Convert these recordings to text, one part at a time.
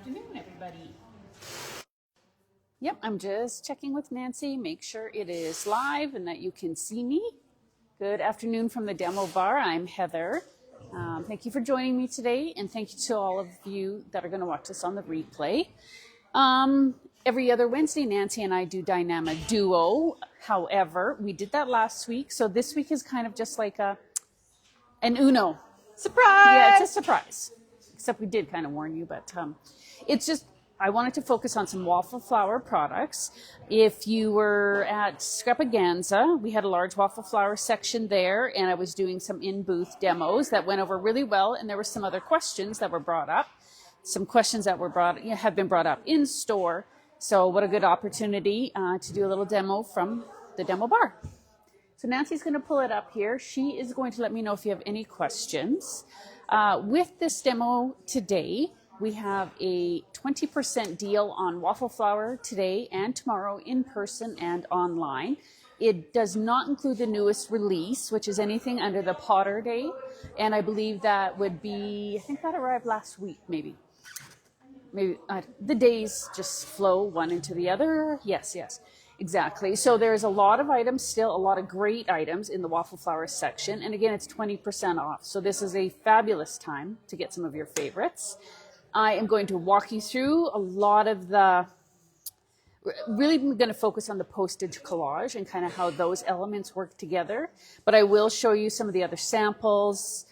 afternoon, everybody. Yep, I'm just checking with Nancy, make sure it is live and that you can see me. Good afternoon from the demo bar. I'm Heather. Thank you for joining me today, and thank you to all of you that are going to watch this on the replay. Every other Wednesday, Nancy and I do Dynamic Duo. However, we did that last week, so this week is kind of just like an Uno. Surprise! Yeah, it's a surprise. Except we did kind of warn you, but it's just, I wanted to focus on some Waffle Flower products. If you were at Scrapaganza, we had a large Waffle Flower section there, and I was doing some in-booth demos that went over really well, and there were some other questions that were brought up. Some questions that were have been brought up in store. So what a good opportunity to do a little demo from the demo bar. So Nancy's going to pull it up here. She is going to let me know if you have any questions. With this demo today, we have a 20% deal on Waffle Flower today and tomorrow in person and online. It does not include the newest release, which is anything under the Potter Day. And I believe that would be, I think that arrived last week, maybe the days just flow one into the other. Yes, exactly. So there's a lot of items, still a lot of great items in the Waffle Flower section. And again, it's 20% off. So this is a fabulous time to get some of your favorites. I am going to walk you through a lot of really going to focus on the postage collage and kind of how those elements work together. But I will show you some of the other samples,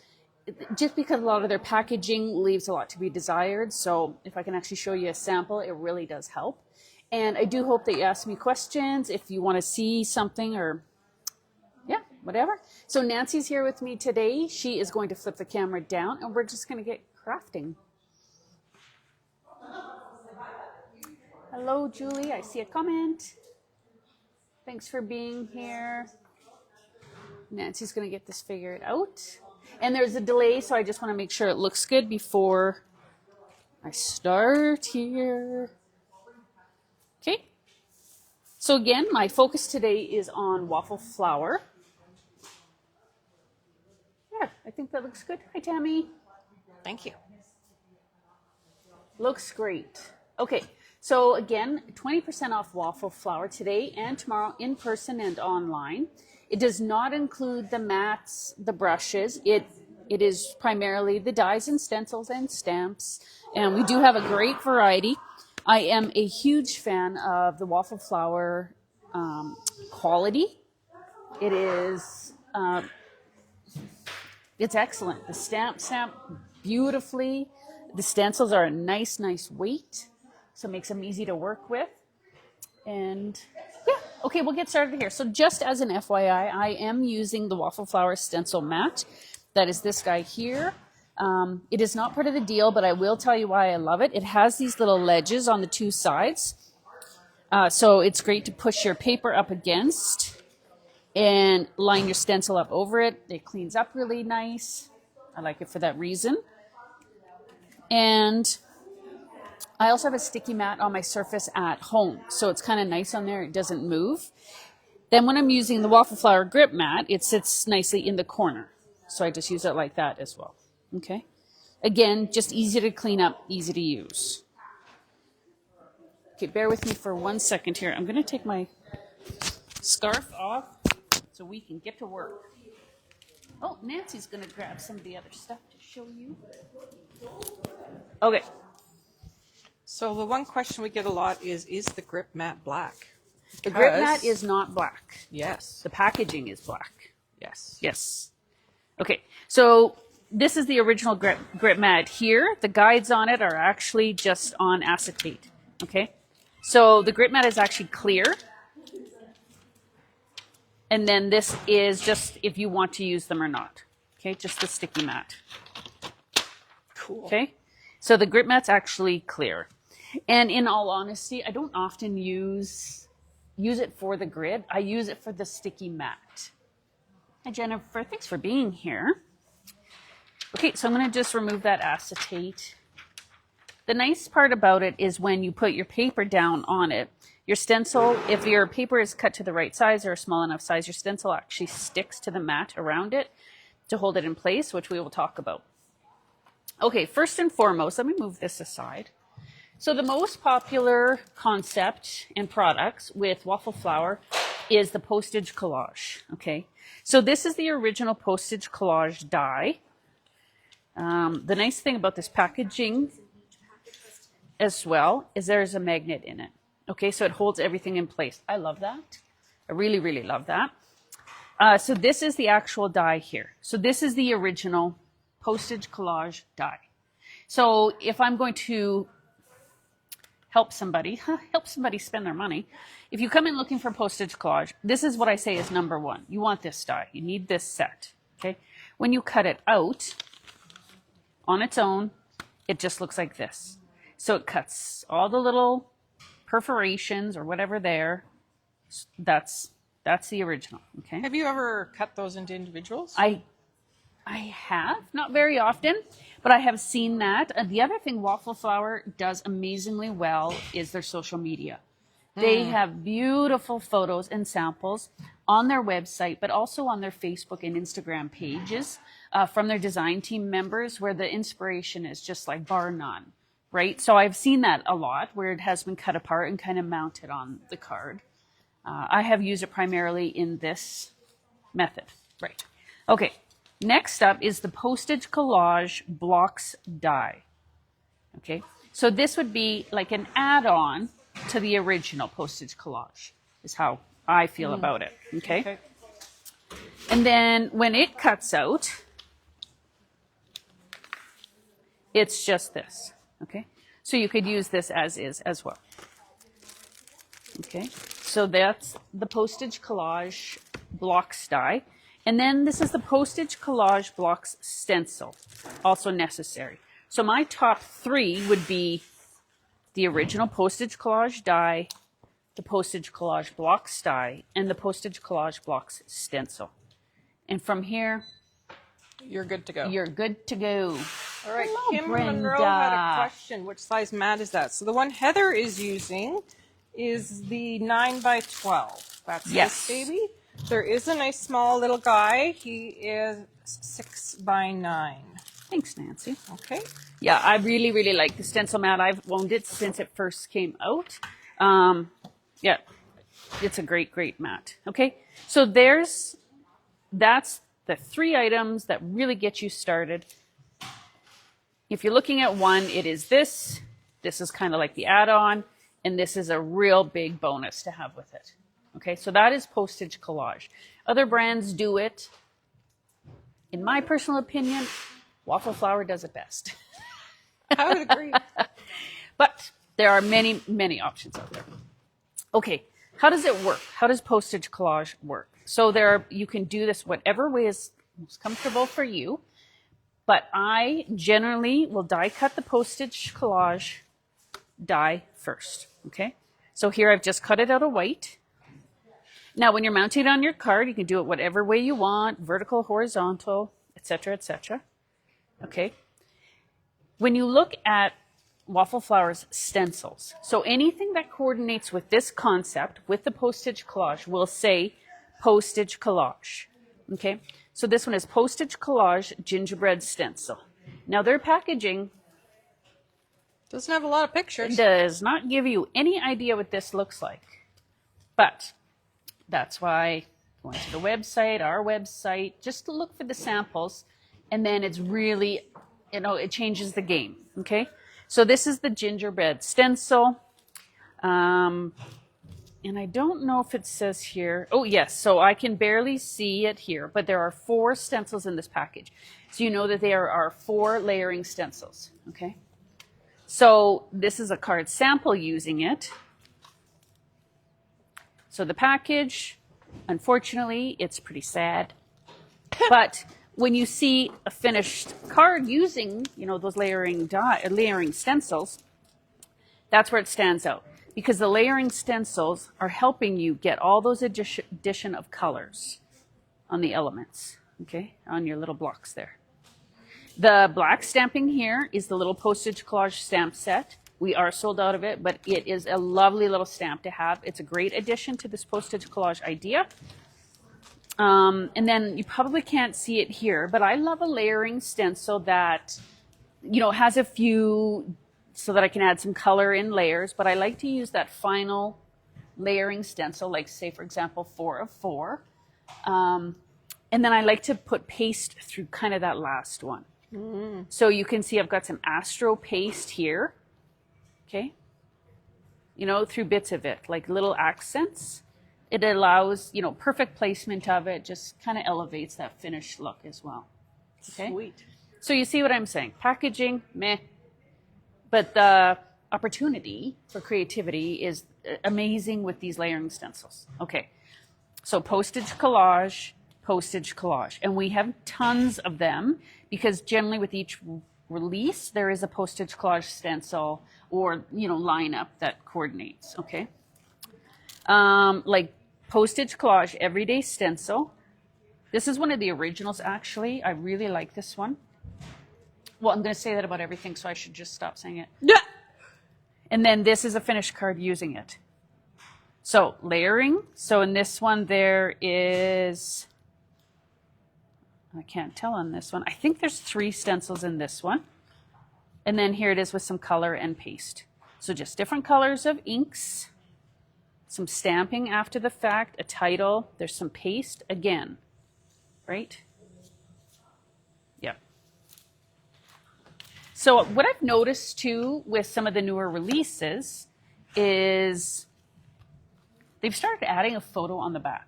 just because a lot of their packaging leaves a lot to be desired. So if I can actually show you a sample, it really does help. And I do hope that you ask me questions if you want to see something or whatever. So Nancy's here with me today. She is going to flip the camera down and we're just going to get crafting. Hello, Julie. I see a comment. Thanks for being here. Nancy's going to get this figured out. And there's a delay, so I just want to make sure it looks good before I start here. Okay. So again, my focus today is on Waffle Flower. Yeah, I think that looks good. Hi, Tammy. Thank you. Looks great. Okay. So again, 20% off Waffle Flower today and tomorrow in person and online. It does not include the mats, the brushes. It is primarily the dies and stencils and stamps. And we do have a great variety. I am a huge fan of the Waffle Flower quality. It is, it's excellent. The stamp beautifully. The stencils are a nice weight. So it makes them easy to work with. And yeah, okay, we'll get started here. So just as an FYI, I am using the Waffle Flower stencil mat. That is this guy here. It is not part of the deal, but I will tell you why I love it. It has these little ledges on the two sides. So it's great to push your paper up against and line your stencil up over it. It cleans up really nice. I like it for that reason. And I also have a sticky mat on my surface at home, so it's kind of nice on there. It doesn't move. Then when I'm using the Waffle Flower grip mat, it sits nicely in the corner. So I just use it like that as well. Okay. Again, just easy to clean up, easy to use. Okay, bear with me for 1 second here. I'm going to take my scarf off so we can get to work. Oh, Nancy's going to grab some of the other stuff to show you. Okay. So the one question we get a lot is the grip mat black? The grip mat is not black. Yes. The packaging is black. Yes. Okay, so this is the original grip mat here. The guides on it are actually just on acetate. Okay, so the grip mat is actually clear. And then this is just if you want to use them or not. Okay, just the sticky mat. Cool. Okay, so the grip mat's actually clear. And in all honesty, I don't often use it for the grid. I use it for the sticky mat. Hi, Jennifer. Thanks for being here. Okay, so I'm going to just remove that acetate. The nice part about it is when you put your paper down on it, your stencil, if your paper is cut to the right size or a small enough size, your stencil actually sticks to the mat around it to hold it in place, which we will talk about. Okay, first and foremost, let me move this aside. So the most popular concept and products with Waffle Flower is the postage collage, okay? So this is the original postage collage die. The nice thing about this packaging as well is there's a magnet in it, okay? So it holds everything in place. I love that. I really, really love that. So this is the actual die here. So this is the original postage collage die. So if I'm going to help somebody spend their money, if you come in looking for postage collage, this is what I say is number one. You want this die. You need this set, okay? When you cut it out on its own, it just looks like this. So it cuts all the little perforations or whatever there. That's the original, okay? Have you ever cut those into individuals? I have, not very often, but I have seen that. The other thing Waffle Flower does amazingly well is their social media. They have beautiful photos and samples on their website, but also on their Facebook and Instagram pages from their design team members, where the inspiration is just like bar none, right? So I've seen that a lot, where it has been cut apart and kind of mounted on the card. I have used it primarily in this method, right? Okay. Next up is the postage collage blocks die. Okay, so this would be like an add-on to the original postage collage, is how I feel about it. Okay, and then when it cuts out, it's just this. Okay, so you could use this as is as well. Okay, so that's the postage collage blocks die. And then this is the postage collage blocks stencil, also necessary. So my top three would be the original postage collage die, the postage collage blocks die, and the postage collage blocks stencil. And from here, you're good to go. You're good to go. All right, Hello, Kim Brenda. Monroe had a question. Which size mat is that? So the one Heather is using is the 9x12. That's Yes. this baby. There is a nice small little guy. He is 6x9. Thanks, Nancy. Okay. Yeah, I really, really like the stencil mat. I've owned it since it first came out. Yeah, it's a great, great mat. Okay, so that's the three items that really get you started. If you're looking at one, it is this. This is kind of like the add-on, and this is a real big bonus to have with it. Okay, so that is postage collage. Other brands do it. In my personal opinion, Waffle Flower does it best. I would agree. But there are many, many options out there. Okay, how does it work? How does postage collage work? So you can do this whatever way is most comfortable for you. But I generally will die cut the postage collage die first. Okay, so here I've just cut it out of white. Now, when you're mounting it on your card, you can do it whatever way you want, vertical, horizontal, etc., etc. Okay. When you look at Waffle Flower's stencils, so anything that coordinates with this concept, with the postage collage, will say postage collage. Okay. So this one is postage collage gingerbread stencil. Now, their packaging doesn't have a lot of pictures. Does not give you any idea what this looks like. But that's why going to the website, our website, just to look for the samples, and then it's really, it changes the game, okay? So this is the gingerbread stencil, and I don't know if it says here, oh yes, so I can barely see it here, but there are 4 stencils in this package. So you know that there are 4 layering stencils, okay? So this is a card sample using it. So the package, unfortunately, it's pretty sad. But when you see a finished card using, those layering stencils, that's where it stands out. Because the layering stencils are helping you get all those addition of colors on the elements, okay, on your little blocks there. The black stamping here is the little postage collage stamp set. We are sold out of it, but it is a lovely little stamp to have. It's a great addition to this postage collage idea. And then you probably can't see it here, but I love a layering stencil that, has a few so that I can add some color in layers, but I like to use that final layering stencil, like say, for example, 4 of 4. And then I like to put paste through kind of that last one. So you can see I've got some Astro paste here, okay? You know, through bits of it, like little accents. It allows, you know, perfect placement of it, just kind of elevates that finished look as well. Okay? Sweet. So you see what I'm saying? Packaging, meh. But the opportunity for creativity is amazing with these layering stencils. Okay, so postage collage. And we have tons of them because generally with each release, there is a postage collage stencil or, you know, lineup that coordinates, okay? Like postage collage, everyday stencil. This is one of the originals, actually. I really like this one. Well, I'm going to say that about everything, so I should just stop saying it. Yeah. And then this is a finished card using it. So layering. So in this one, there is, I can't tell on this one. I think there's 3 stencils in this one. And then here it is with some color and paste. So just different colors of inks, some stamping after the fact, a title. There's some paste again, right? Yeah. So what I've noticed too with some of the newer releases is they've started adding a photo on the back.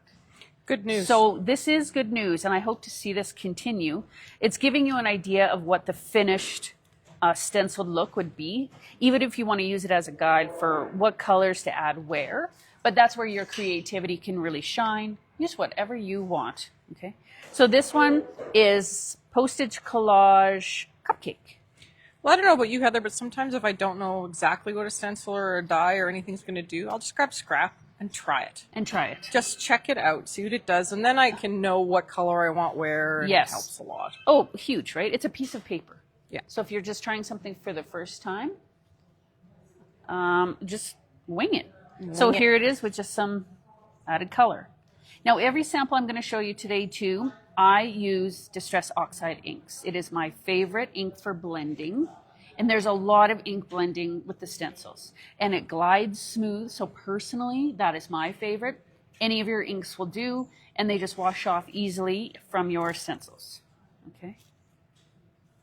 Good news. So this is good news, and I hope to see this continue. It's giving you an idea of what the finished stenciled look would be, even if you want to use it as a guide for what colors to add where. But that's where your creativity can really shine. Use whatever you want, okay? So this one is postage collage cupcake. Well, I don't know about you, Heather, but sometimes if I don't know exactly what a stencil or a die or anything's going to do, I'll just grab scrap and try it. Just check it out, see what it does, and then I can know what color I want where, and Yes. It helps a lot. Oh, huge, right? It's a piece of paper. Yeah. So if you're just trying something for the first time, just wing it. So here it is with just some added color. Now, every sample I'm going to show you today, too, I use Distress Oxide inks. It is my favorite ink for blending. And there's a lot of ink blending with the stencils. And it glides smooth. So personally, that is my favorite. Any of your inks will do. And they just wash off easily from your stencils. Okay?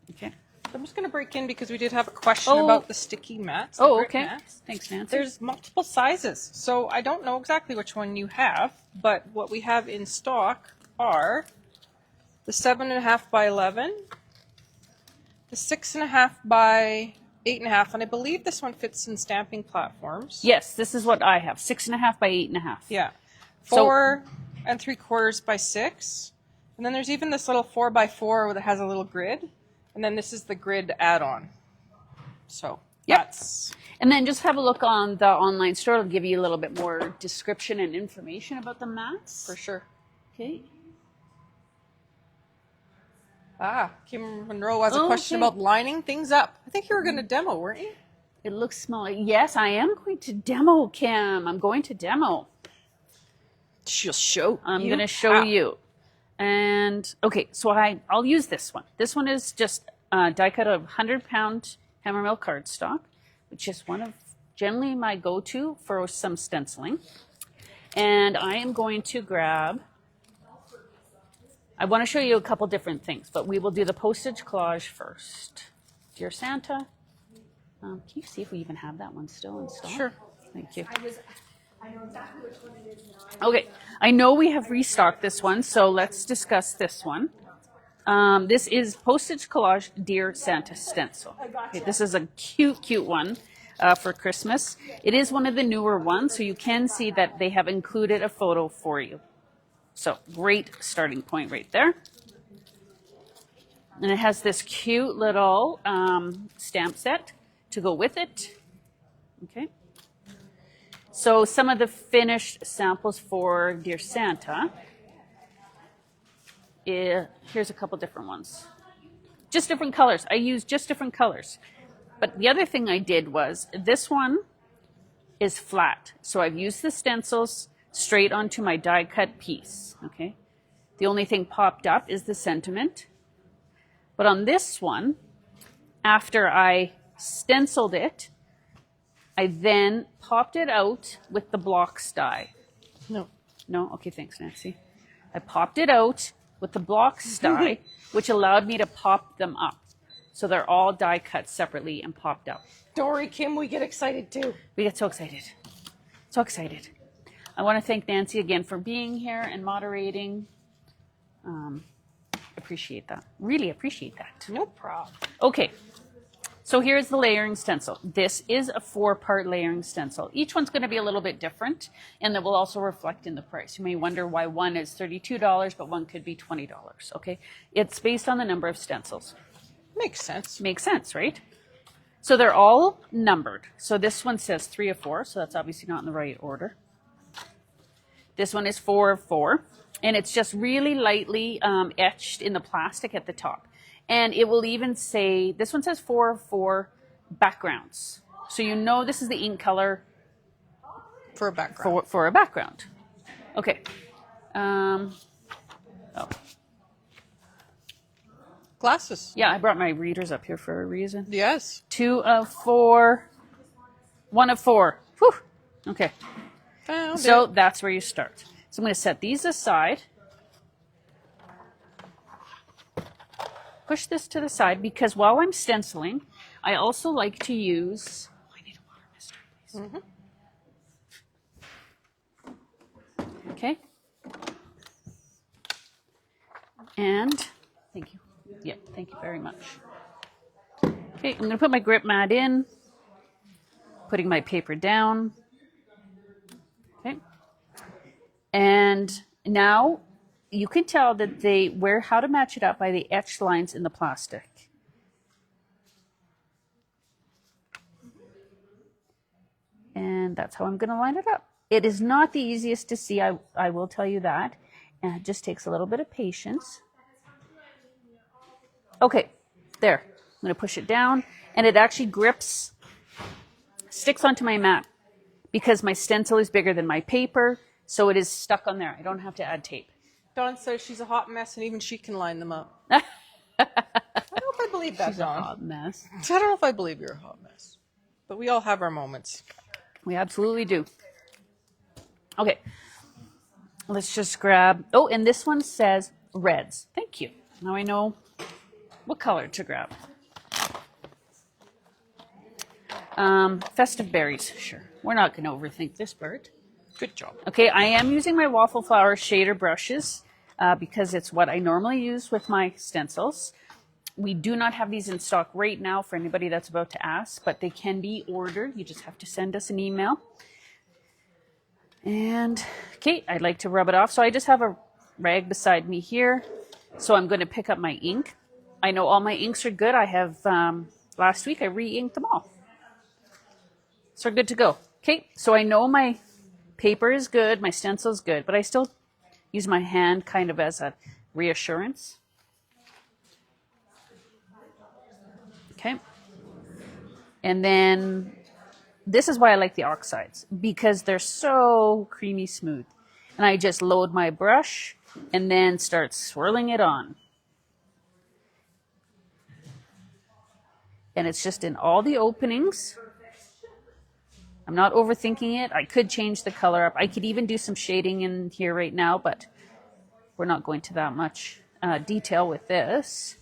Okay. I'm just going to break in because we did have a question about the sticky mats. Oh, okay. Mats. Thanks, Nancy. There's multiple sizes. So I don't know exactly which one you have, but what we have in stock are the 7.5 by 11, the 6.5 by 8.5, and I believe this one fits in stamping platforms. Yes, this is what I have. 6.5 by 8.5. Yeah. 4 3/4 by 6. And then there's even this little 4 by 4 that has a little grid. And then this is the grid add-on. So that's... And then just have a look on the online store. It'll give you a little bit more description and information about the mats. For sure. Okay. Kim Monroe has a question about lining things up. I think you were going to demo, weren't you? It looks small. Yes, I am going to demo, Kim. I'm going to demo. She'll show I'm going to show you. And, okay, so I'll use this one. This one is just die cut of 100-pound hammer mill cardstock, which is one of generally my go-to for some stenciling. And I am going to grab, I want to show you a couple different things, but we will do the postage collage first. Dear Santa. Can you see if we even have that one still in stock? Sure. Thank you. I know exactly which one it is now. Okay, I know we have restocked this one, so let's discuss this one. This is Postage Collage Dear Santa Stencil. Okay, this is a cute one for Christmas. It is one of the newer ones, so you can see that they have included a photo for you. So, great starting point right there. And it has this cute little stamp set to go with it. Okay. So some of the finished samples for Dear Santa, here's a couple different ones. Just different colors. I used just different colors. But the other thing I did was, this one is flat. So I've used the stencils straight onto my die cut piece. Okay. The only thing popped up is the sentiment. But on this one, after I stenciled it. I then popped it out with the blocks die. No. No? Okay, thanks, Nancy. I popped it out with the blocks die, which allowed me to pop them up. So they're all die cut separately and popped up. Dory, Kim, we get excited too. We get so excited. So excited. I want to thank Nancy again for being here and moderating. Appreciate that. Really appreciate that. No problem. Okay. So here's the layering stencil. This is a 4-part layering stencil. Each one's going to be a little bit different, and that will also reflect in the price. You may wonder why one is $32, but one could be $20, okay? It's based on the number of stencils. Makes sense. Makes sense, right? So they're all numbered. So this one says 3 of 4, so that's obviously not in the right order. This one is 4 of 4, and it's just really lightly etched in the plastic at the top. And it will even say, this one says 4 of 4 backgrounds. So you know this is the ink color For a background. for a background. Okay. Oh. Glasses. Yeah, I brought my readers up here for a reason. Yes. 2 of 4, 1 of 4. Whew. Okay. Found So it. that's where you start. So I'm going to set these aside. Push this to the side because while I'm stenciling, I also like to use... Oh, I need a water mister, please. Okay. And thank you. Yep, thank you very much. Okay, I'm going to put my grip mat in, putting my paper down. Okay. And now you can tell that how to match it up by the etched lines in the plastic. And that's how I'm going to line it up. It is not the easiest to see, I will tell you that. And it just takes a little bit of patience. Okay, there. I'm going to push it down. And it actually sticks onto my mat because my stencil is bigger than my paper. So it is stuck on there. I don't have to add tape. Dawn says she's a hot mess and even she can line them up. I don't know if I believe that, She's a Dawn. hot mess. I don't know if I believe you're a hot mess. But we all have our moments. We absolutely do. Okay. Let's just grab... Oh, and this one says reds. Thank you. Now I know what color to grab. Festive berries. Sure. We're not going to overthink this part. Good job. Okay, I am using my Waffle Flower shader brushes because it's what I normally use with my stencils. We do not have these in stock right now for anybody that's about to ask, but they can be ordered. You just have to send us an email. And, okay, I'd like to rub it off. So I just have a rag beside me here. So I'm going to pick up my ink. I know all my inks are good. I have, last week I re-inked them all. So we're good to go. Okay, so I know my paper is good, my stencil is good, but I still use my hand kind of as a reassurance. Okay. And then this is why I like the oxides, because they're so creamy smooth. And I just load my brush and then start swirling it on. And it's just in all the openings. I'm not overthinking it. I could change the color up. I could even do some shading in here right now, but we're not going to that much detail with this.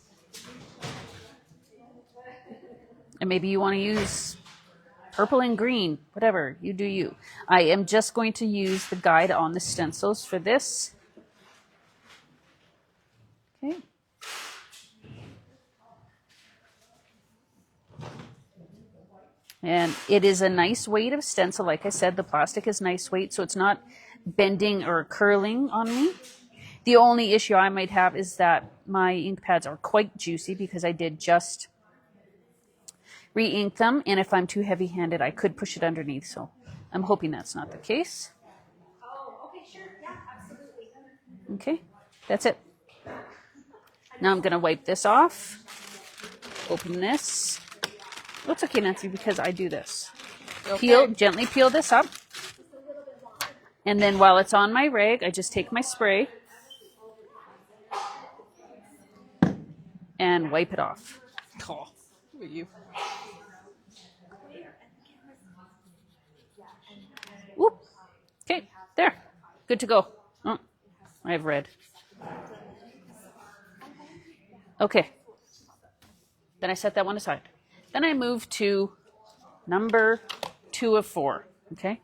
And maybe you want to use purple and green, whatever, you do you. I am just going to use the guide on the stencils for this. Okay. And it is a nice weight of stencil. Like I said, the plastic is nice weight, so it's not bending or curling on me. The only issue I might have is that my ink pads are quite juicy because I did just re-ink them. And if I'm too heavy-handed, I could push it underneath. So I'm hoping that's not the case. Oh, okay, sure. Yeah, absolutely. Okay, that's it. Now I'm going to wipe this off. Open this. Oh, it's okay, Nancy, because I do this. Okay. Gently peel this up. And then while it's on my rag, I just take my spray and wipe it off. Oh, look at you. Whoop. Okay, there. Good to go. Oh, I have red. Okay. Then I set that one aside. Then I move to number 2 of 4. Okay.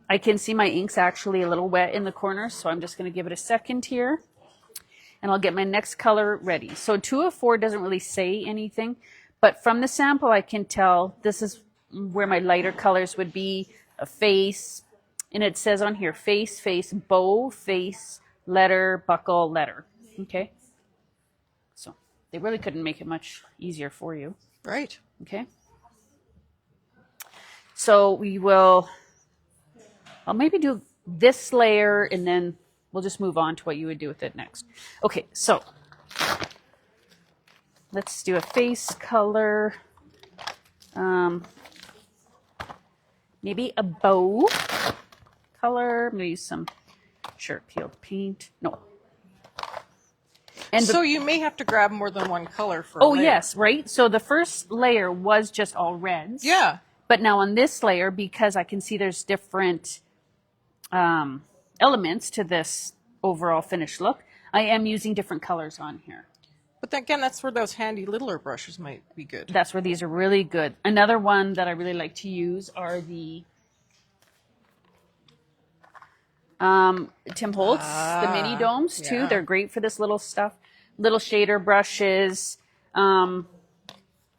I can see my ink's actually a little wet in the corners, so I'm just going to give it a second here. And I'll get my next color ready. So 2 of 4 doesn't really say anything, but from the sample I can tell this is where my lighter colors would be. A face, and it says on here, face, face, bow, face, letter, buckle, letter. Okay? So they really couldn't make it much easier for you. Right. Okay? So I'll maybe do this layer and then we'll just move on to what you would do with it next. Okay, so let's do a face color. Maybe a bow color. I'm going to use some sharp peeled paint. No. And So you may have to grab more than one color for oh, a layer. yes, right? So the first layer was just all reds. Yeah. But now on this layer, because I can see there's different elements to this overall finished look, I am using different colors on here. But again, that's where those handy littler brushes might be good. That's where these are really good. Another one that I really like to use are the Tim Holtz, the mini domes too. yeah. They're great for this little stuff. Little shader brushes.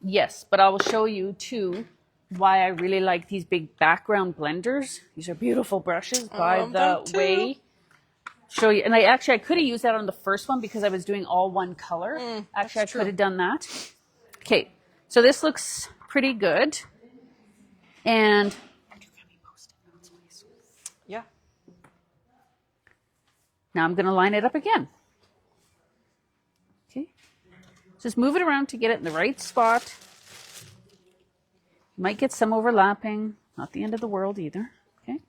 Yes, but I will show you too why I really like these big background blenders. These are beautiful brushes, by love the them too. way. Show you, and I could have used that on the first one because I was doing all one color. Actually, I could have done that. Okay, so this looks pretty good. And Yeah. now I'm going to line it up again. Okay, just move it around to get it in the right spot. You might get some overlapping, not the end of the world either. Okay,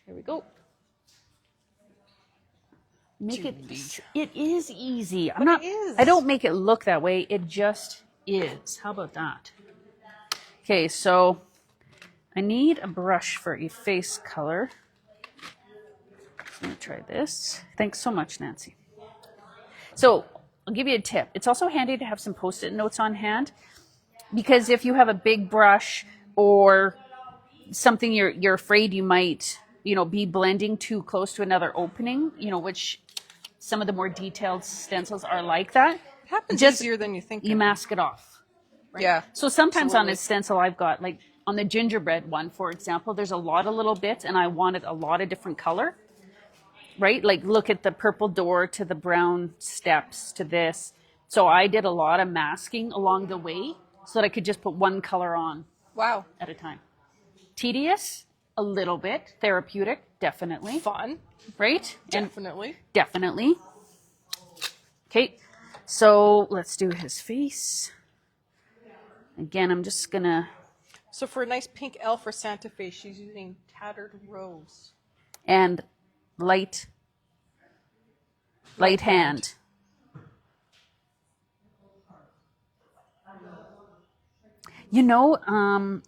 here we go. Make it. It is easy. I'm not. it is. I don't make it look that way. It just is. How about that? Okay, so I need a brush for a face color. I'm gonna try this. Thanks so much, Nancy. So I'll give you a tip. It's also handy to have some Post-it notes on hand because if you have a big brush or something you're afraid you might be blending too close to another opening, which some of the more detailed stencils are like that. It happens Just- easier than you think. You mask it off. Yeah. So sometimes on Absolutely. a stencil I've got, like on the gingerbread one, for example, there's a lot of little bits and I wanted a lot of different color, right? Like look at the purple door to the brown steps to this. So I did a lot of masking along the way so that I could just put one color on Wow. at a time. Tedious, a little bit. Therapeutic, definitely. Fun. Right? And Definitely. definitely. Okay, so let's do his face. Again, I'm just gonna, So for a nice pink elf for Santa Fe, she's using tattered rose. and light hand.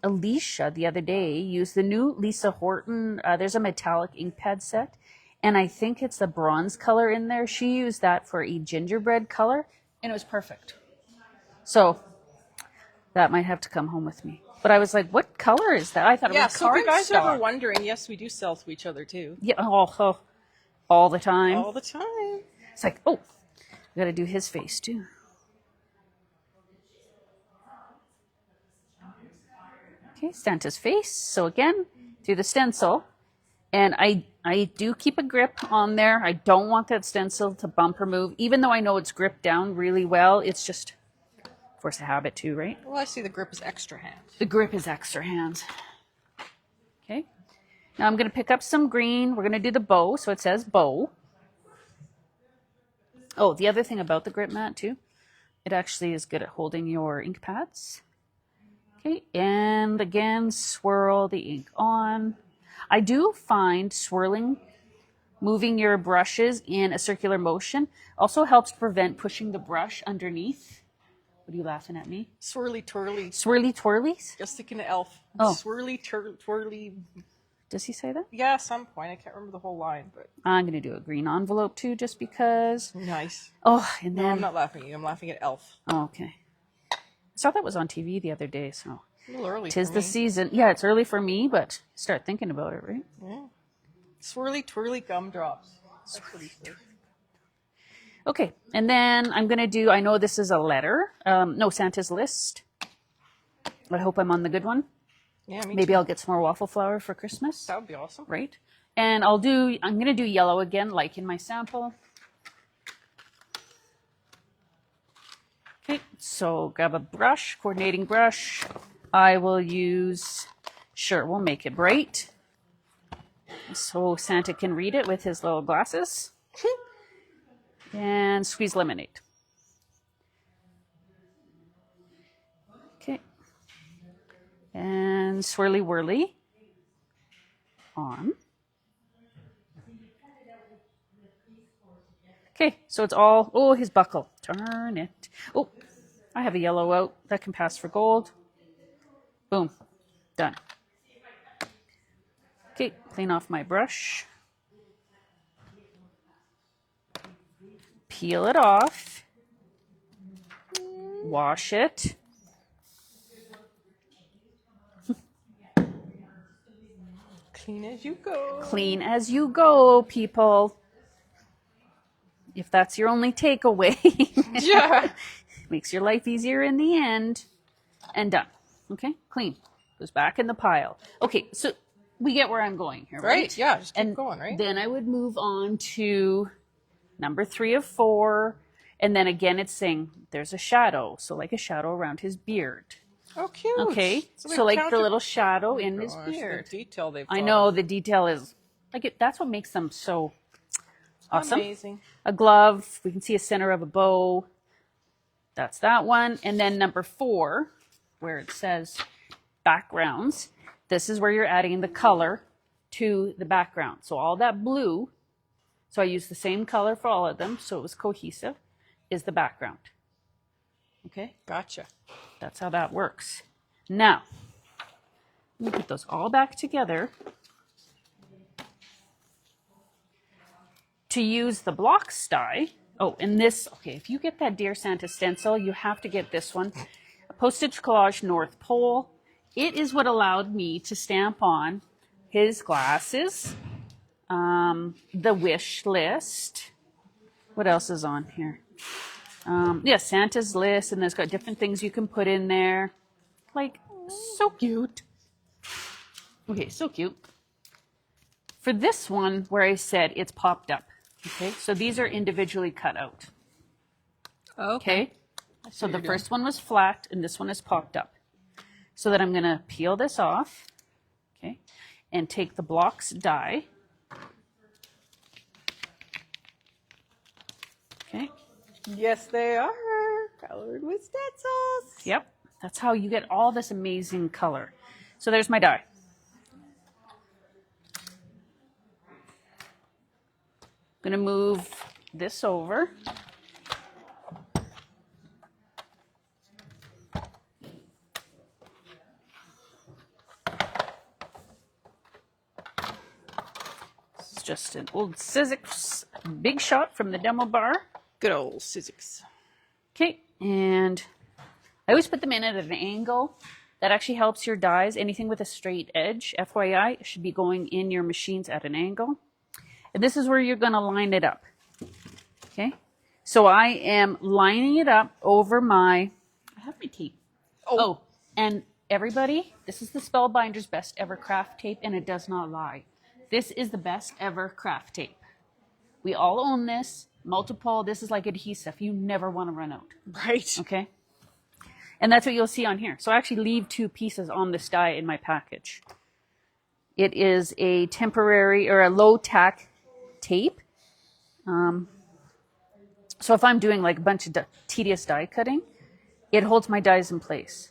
Alicia the other day used the new Lisa Horton. There's a metallic ink pad set, and I think it's the bronze color in there. She used that for a gingerbread color, and it was perfect. So that might have to come home with me. But I was like, what color is that? I thought Yeah, it was so if you guys are ever cardstock. wondering, yes, we do sell to each other too. Yeah, all the time. All the time. It's like, oh, I got to do his face too. Okay, Santa's face. So again, through the stencil. And I do keep a grip on there. I don't want that stencil to bump or move. Even though I know it's gripped down really well, it's just force of habit too, right? Well, I see the grip is extra hand. The grip is extra hands. Okay. Now I'm going to pick up some green. We're going to do the bow. So it says bow. Oh, the other thing about the grip mat too, it actually is good at holding your ink pads. Okay. And again, swirl the ink on. I do find swirling, moving your brushes in a circular motion also helps prevent pushing the brush underneath. What are you laughing at me? Swirly twirly. Swirly twirlies? Just thinking of elf. Oh. Swirly twirly. Does he say that? Yeah, at some point. I can't remember the whole line, but I'm going to do a green envelope too, just because. nice. Oh, and No, then. I'm not laughing at you. I'm laughing at Elf. Oh, okay. I saw that was on TV the other day, so. A little early Tis for the me. season. Yeah, it's early for me, but start thinking about it, right? Yeah. Swirly twirly gumdrops. That's what he says. Okay, and then I'm going to do, I know this is a letter. No, Santa's list. I hope I'm on the good one. Yeah, me Maybe too. I'll get some more waffle flour for Christmas. That would be awesome. Right? And I'm going to do yellow again, like in my sample. Okay, so grab a brush, coordinating brush. I will use, sure, we'll make it bright. So Santa can read it with his little glasses. And squeeze lemonade. Okay. And swirly whirly on. Okay, so it's all, oh, his buckle. Darn it. Oh, I have a yellow out. That can pass for gold. Boom. Done. Okay, clean off my brush. Peel it off. Wash it. Clean as you go. Clean as you go, people. If that's your only takeaway. Yeah. Makes your life easier in the end. And done. Okay, clean. Goes back in the pile. Okay, so we get where I'm going here, right? Right, yeah, just keep and going, right? Then I would move on to number 3 of 4. And then again, it's saying there's a shadow. So like a shadow around his beard. Oh, cute. Okay, they so like the counted- little shadow in his Gosh, the beard. detail they've I thought know of. the detail is like it. That's what makes them so awesome. Amazing. A glove. We can see a center of a bow. That's that one. And then number 4, where it says backgrounds. This is where you're adding the color to the background. So all that blue. So I used the same color for all of them, so it was cohesive. Is the background. Okay. Gotcha. That's how that works. Now, let me put those all back together. To use the blocks die, oh, and this, okay, if you get that Dear Santa stencil, you have to get this one. A Postage Collage North Pole. It is what allowed me to stamp on his glasses, the wish list. What else is on here? Yeah, Santa's list, and it's got different things you can put in there. Like, so cute. Okay, so cute. For this one, where I said it's popped up. Okay, so these are individually cut out. Okay, so the first one was flat, and this one is popped up. So that I'm going to peel this off. Okay, and take the blocks die. Okay. Yes, they are colored with stencils. Yep, that's how you get all this amazing color. So there's my die. I'm going to move this over. It's just an old Sizzix Big Shot from the demo bar. Good old Sizzix. Okay, and I always put them in at an angle. That actually helps your dies. Anything with a straight edge, FYI, should be going in your machines at an angle. And this is where you're going to line it up. Okay, so I am lining it up over my, I have my tape. Oh, and everybody, this is the Spellbinder's best ever craft tape, and it does not lie. This is the best ever craft tape. We all own this. Multiple, this is like adhesive. You never want to run out. Right. Okay. And that's what you'll see on here. So I actually leave 2 pieces on this die in my package. It is a temporary or a low tack tape. So if I'm doing like a bunch of tedious die cutting, it holds my dies in place.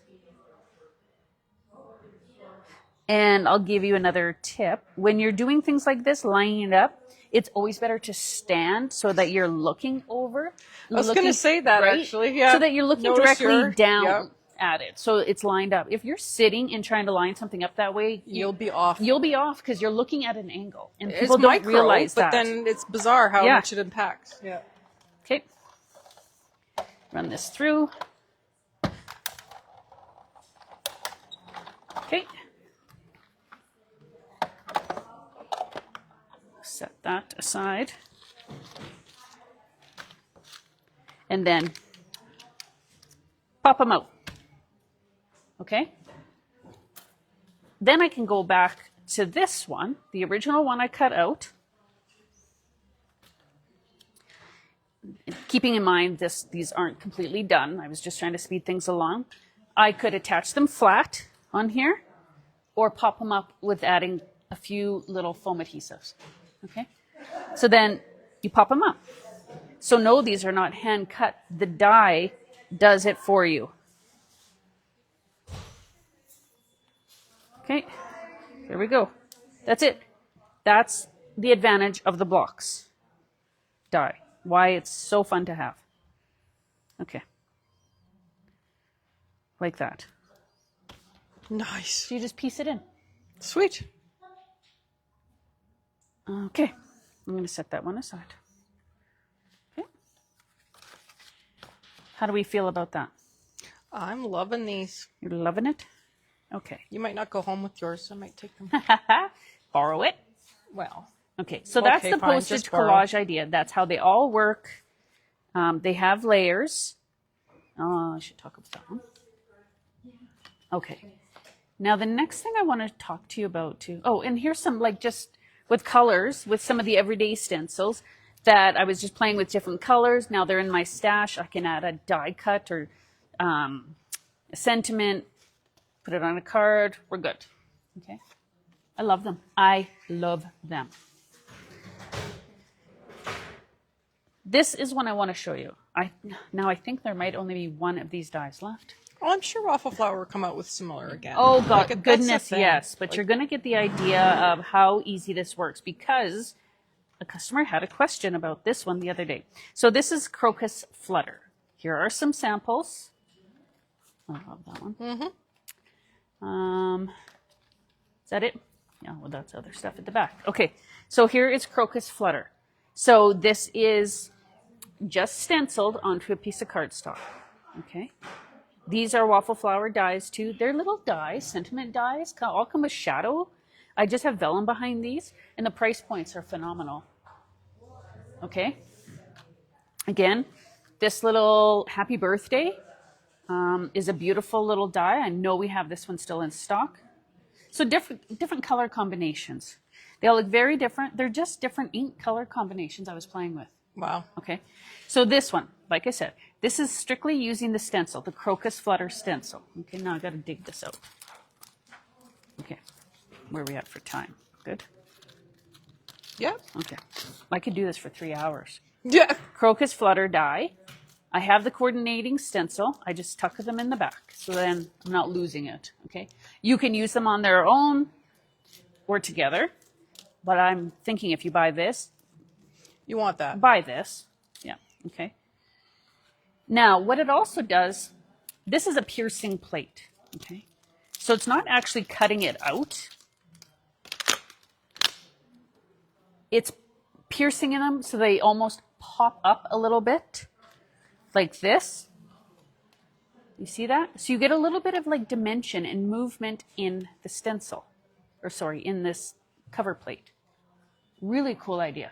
And I'll give you another tip. When you're doing things like this, lining it up, it's always better to stand so that you're looking over. I was going to say that, right? actually. Yeah. So that you're looking Notice directly your- down. Yep. added. So it's lined up. If you're sitting and trying to line something up that way, You'll be off. you'll be off because you're looking at an angle. And It's people don't micro, realize but that. then it's bizarre how Yeah. much it impacts. Yeah. Okay. Run this through. Okay. Set that aside. And then pop them out. Okay? Then I can go back to this one, the original one I cut out. Keeping in mind these aren't completely done. I was just trying to speed things along. I could attach them flat on here or pop them up with adding a few little foam adhesives. Okay? So then you pop them up. So no, these are not hand cut. The die does it for you. Okay, there we go. That's it. That's the advantage of the blocks die. Why it's so fun to have. Okay. Like that. Nice. So you just piece it in. Sweet. Okay. I'm going to set that one aside. Okay. How do we feel about that? I'm loving these. You're loving it? Okay. You might not go home with yours, so I might take them. Borrow it. Well, Okay, so that's Okay, the fine, postage just borrow. collage idea. That's how they all work. They have layers. Oh, I should talk about that one. Okay. Now the next thing I want to talk to you about too. Oh, and here's some like just with colors, with some of the everyday stencils that I was just playing with different colors. Now they're in my stash. I can add a die cut or a sentiment, put it on a card. We're good. Okay. I love them. I love them. This is one I want to show you. Now I think there might only be one of these dies left. well, I'm sure Waffle Flower will come out with similar again. Oh God, Like, that's the goodness, thing. yes. But you're going to get the idea of how easy this works because a customer had a question about this one the other day. So this is Crocus Flutter. Here are some samples. I love that one. Is that it? Yeah, well, that's other stuff at the back. Okay, so here is Crocus Flutter. So this is just stenciled onto a piece of cardstock. Okay. These are Waffle Flower dies too. They're little dies, sentiment dies, all come with shadow. I just have vellum behind these, and the price points are phenomenal. Okay. Again, this little happy birthday is a beautiful little die. I know we have this one still in stock. So different color combinations. They all look very different. They're just different ink color combinations I was playing with. Wow. Okay. So this one, like I said, this is strictly using the stencil, the Crocus Flutter stencil. Okay, now I got to dig this out. Okay. Where are we at for time? Good? Yeah. Okay. I could do this for 3 hours. Yeah. Crocus Flutter die. I have the coordinating stencil. I just tuck them in the back, so then I'm not losing it. Okay. You can use them on their own or together, but I'm thinking if you buy this, You want that. buy this. Yeah. Okay. Now, what it also does, this is a piercing plate. Okay. So it's not actually cutting it out. It's piercing in them so they almost pop up a little bit like this. You see that? So you get a little bit of like dimension and movement in the stencil, or sorry, in this cover plate. Really cool idea.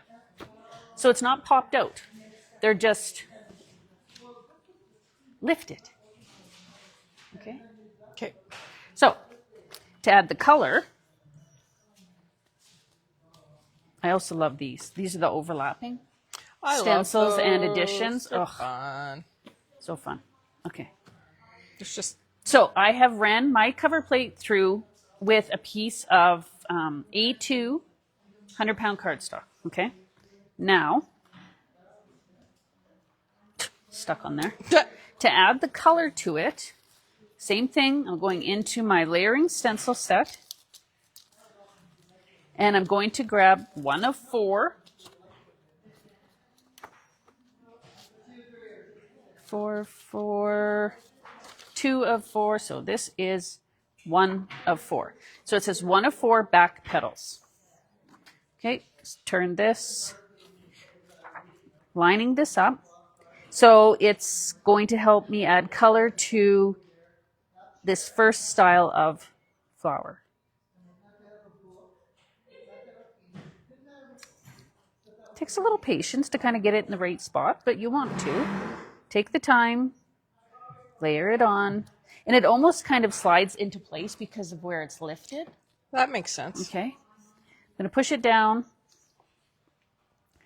So it's not popped out. They're just lifted. Okay. Okay. So to add the color, I also love these. These are the overlapping I stencils love and those. additions. They're Ugh, fun. so fun. Okay. It's just So I have ran my cover plate through with a piece of A2 100-pound cardstock. Okay. Now, stuck on there. To add the color to it, same thing. I'm going into my layering stencil set. And I'm going to grab one of four. 2 of 4, so this is 1 of 4. So it says 1 of 4 back petals. Okay, let's turn this, lining this up. So it's going to help me add color to this first style of flower. Takes a little patience to kind of get it in the right spot, but you want to. Take the time, layer it on, and it almost kind of slides into place because of where it's lifted. That makes sense. Okay. I'm going to push it down.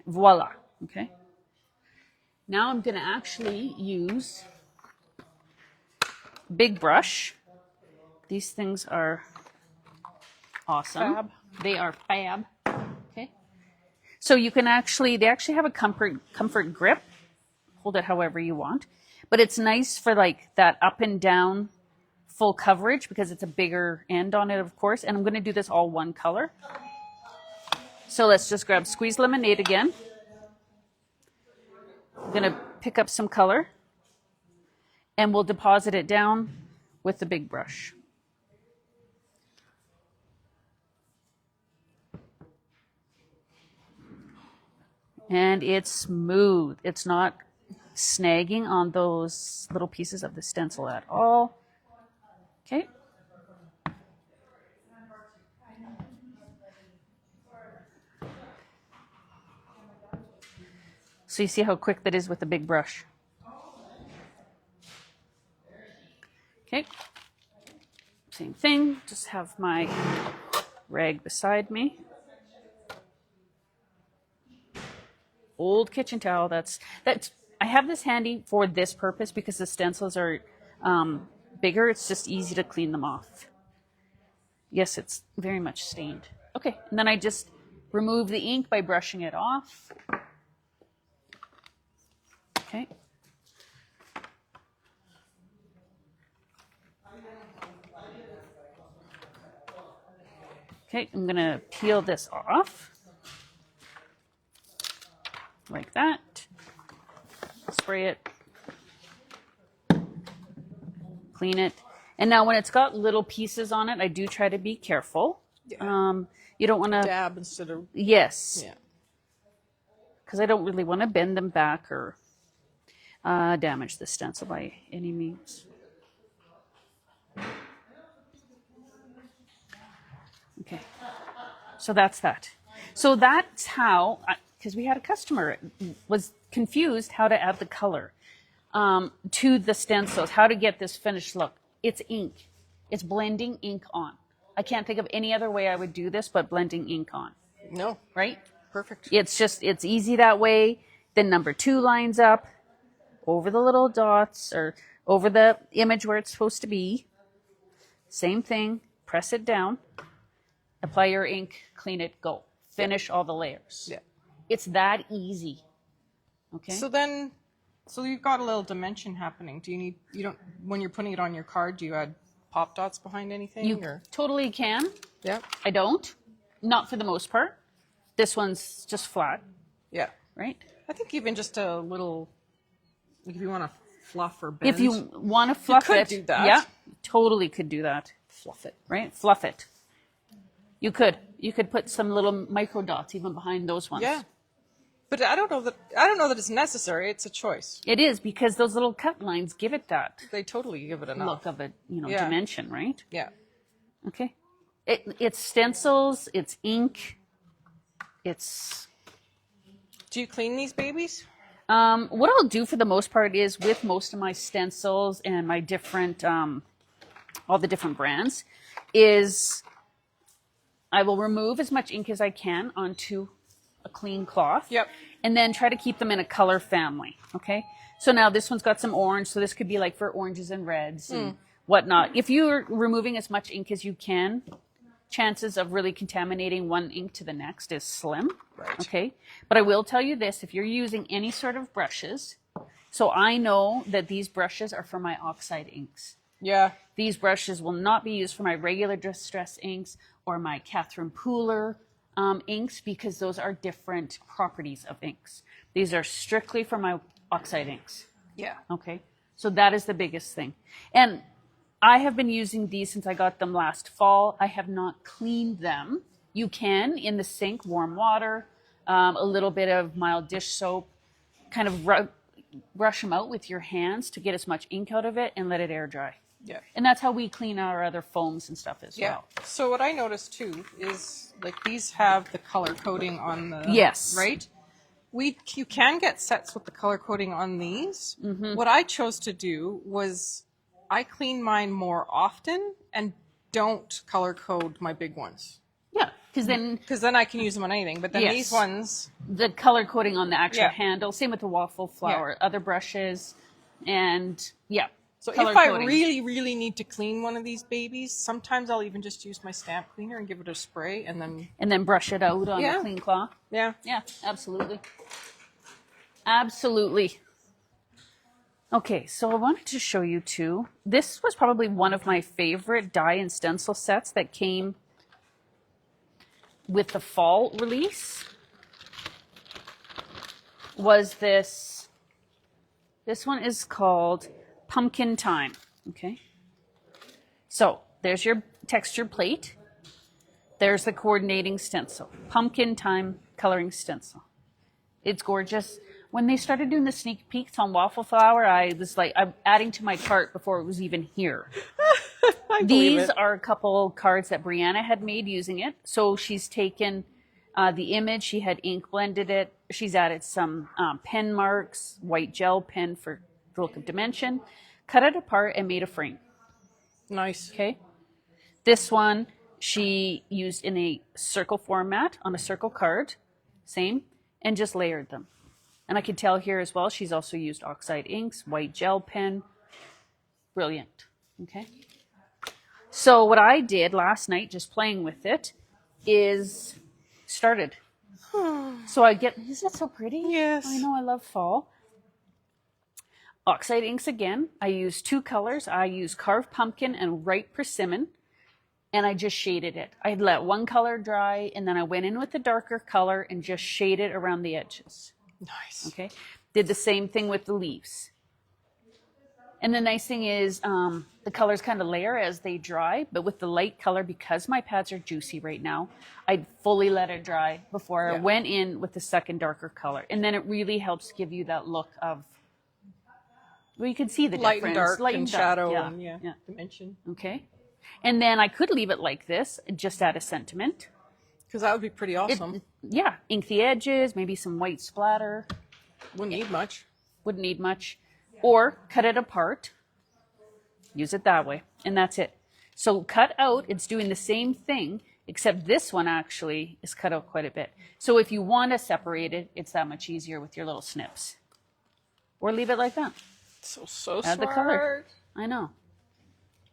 Voila. Okay. Now I'm going to actually use a big brush. These things are awesome. Fab. They are fab. Okay. So you can they actually have a comfort grip. Hold it however you want. But it's nice for like that up and down full coverage because it's a bigger end on it, of course. And I'm going to do this all one color. So let's just grab Squeeze Lemonade again. I'm going to pick up some color and we'll deposit it down with the big brush. And it's smooth. It's not snagging on those little pieces of the stencil at all. Okay. So you see how quick that is with the big brush. Okay. Same thing, just have my rag beside me. Old kitchen towel, that's I have this handy for this purpose because the stencils are bigger. It's just easy to clean them off. Yes, it's very much stained. Okay, and then I just remove the ink by brushing it off. Okay. Okay, I'm gonna peel this off like that. Spray it, clean it. And now when it's got little pieces on it, I do try to be careful. Yeah. You don't want to Dab instead of... Yes. Yeah. Because I don't really want to bend them back or damage the stencil by any means. Okay. So that's that. So that's how, because we had a customer was confused how to add the color to the stencils, how to get this finished look. It's ink. It's blending ink on. I can't think of any other way I would do this but blending ink on. No. Right? Perfect. It's easy that way. Then number 2 lines up over the little dots or over the image where it's supposed to be. Same thing. Press it down. Apply your ink. Clean it. Go. Finish all the layers. Yeah. It's that easy. Okay. So you've got a little dimension happening. When you're putting it on your card, do you add pop dots behind anything? You totally can. Yeah. I don't. Not for the most part. This one's just flat, Yeah. right? I think even just a little, like if you want to fluff or bend. If you want to fluff could it, do that. yeah, totally could do that. Fluff it. Right? Fluff it. You could put some little micro dots even behind those ones. Yeah. But I don't know that it's necessary. It's a choice. It is because those little cut lines give it that They totally give it enough. look of a Yeah. dimension, right? Yeah. Okay. It's stencils, it's ink, it's. Do you clean these babies? What I'll do for the most part is with most of my stencils and my different, all the different brands, is I will remove as much ink as I can onto a clean cloth. Yep. And then try to keep them in a color family. Okay. So now this one's got some orange. So this could be like for oranges and reds and whatnot. If you're removing as much ink as you can, chances of really contaminating one ink to the next is slim. Right. Okay. But I will tell you this, if you're using any sort of brushes, so I know that these brushes are for my oxide inks. Yeah. These brushes will not be used for my regular distress inks or my Catherine Pooler inks because those are different properties of inks. These are strictly for my oxide inks. Yeah. Okay. So that is the biggest thing. And I have been using these since I got them last fall. I have not cleaned them. You can in the sink, warm water, a little bit of mild dish soap, kind of brush them out with your hands to get as much ink out of it and let it air dry. Yeah. And that's how we clean our other foams and stuff as Yeah. well. So what I noticed too is like these have the color coding on the Yes. right. You can get sets with the color coding on these. What I chose to do was I clean mine more often and don't color code my big ones. Yeah, because then I can use them on anything. But then Yes. these ones, the color coding on the actual Yeah. handle, same with the waffle flower, other brushes, and yeah. so color if I coding. really, really need to clean one of these babies, sometimes I'll even just use my stamp cleaner and give it a spray and then brush it out on Yeah. a clean cloth. yeah. Yeah, absolutely. Absolutely. Okay, so I wanted to show you too. This was probably one of my favorite die and stencil sets that came with the fall release. Was this one is called Pumpkin Time. Okay. So there's your texture plate. There's the coordinating stencil. Pumpkin Time coloring stencil. It's gorgeous. When they started doing the sneak peeks on Waffle Flower, I was like, I'm adding to my cart before it was even here. These are a couple cards that Brianna had made using it. So she's taken the image, she had ink blended it. She's added some pen marks, white gel pen for the look of dimension, cut it apart and made a frame. Nice. Okay. This one she used in a circle format on a circle card, same, and just layered them. And I could tell here as well, she's also used oxide inks, white gel pen. Brilliant. Okay. So what I did last night, just playing with it, is started. So I get, isn't that so pretty? Yes. I know, I love fall. Oxide inks again. I use two colors. I use Carved Pumpkin and Ripe Persimmon. And I just shaded it. I let one color dry, and then I went in with the darker color and just shaded around the edges. Nice. Okay. Did the same thing with the leaves. And the nice thing is the colors kind of layer as they dry, but with the light color, because my pads are juicy right now, I fully let it dry before I went in with the second darker color. And then it really helps give you that look of, well, you can see the Light difference. and dark Light and dark, shadow yeah. and dimension. Okay. And then I could leave it like this, just add a sentiment. Because that would be pretty awesome. Yeah, ink the edges, maybe some white splatter. Wouldn't need much. Wouldn't need much. Or cut it apart. Use it that way. And that's it. So cut out, it's doing the same thing, except this one actually is cut out quite a bit. So if you want to separate it, it's that much easier with your little snips. Or leave it like that. So Add smart. the color. I know.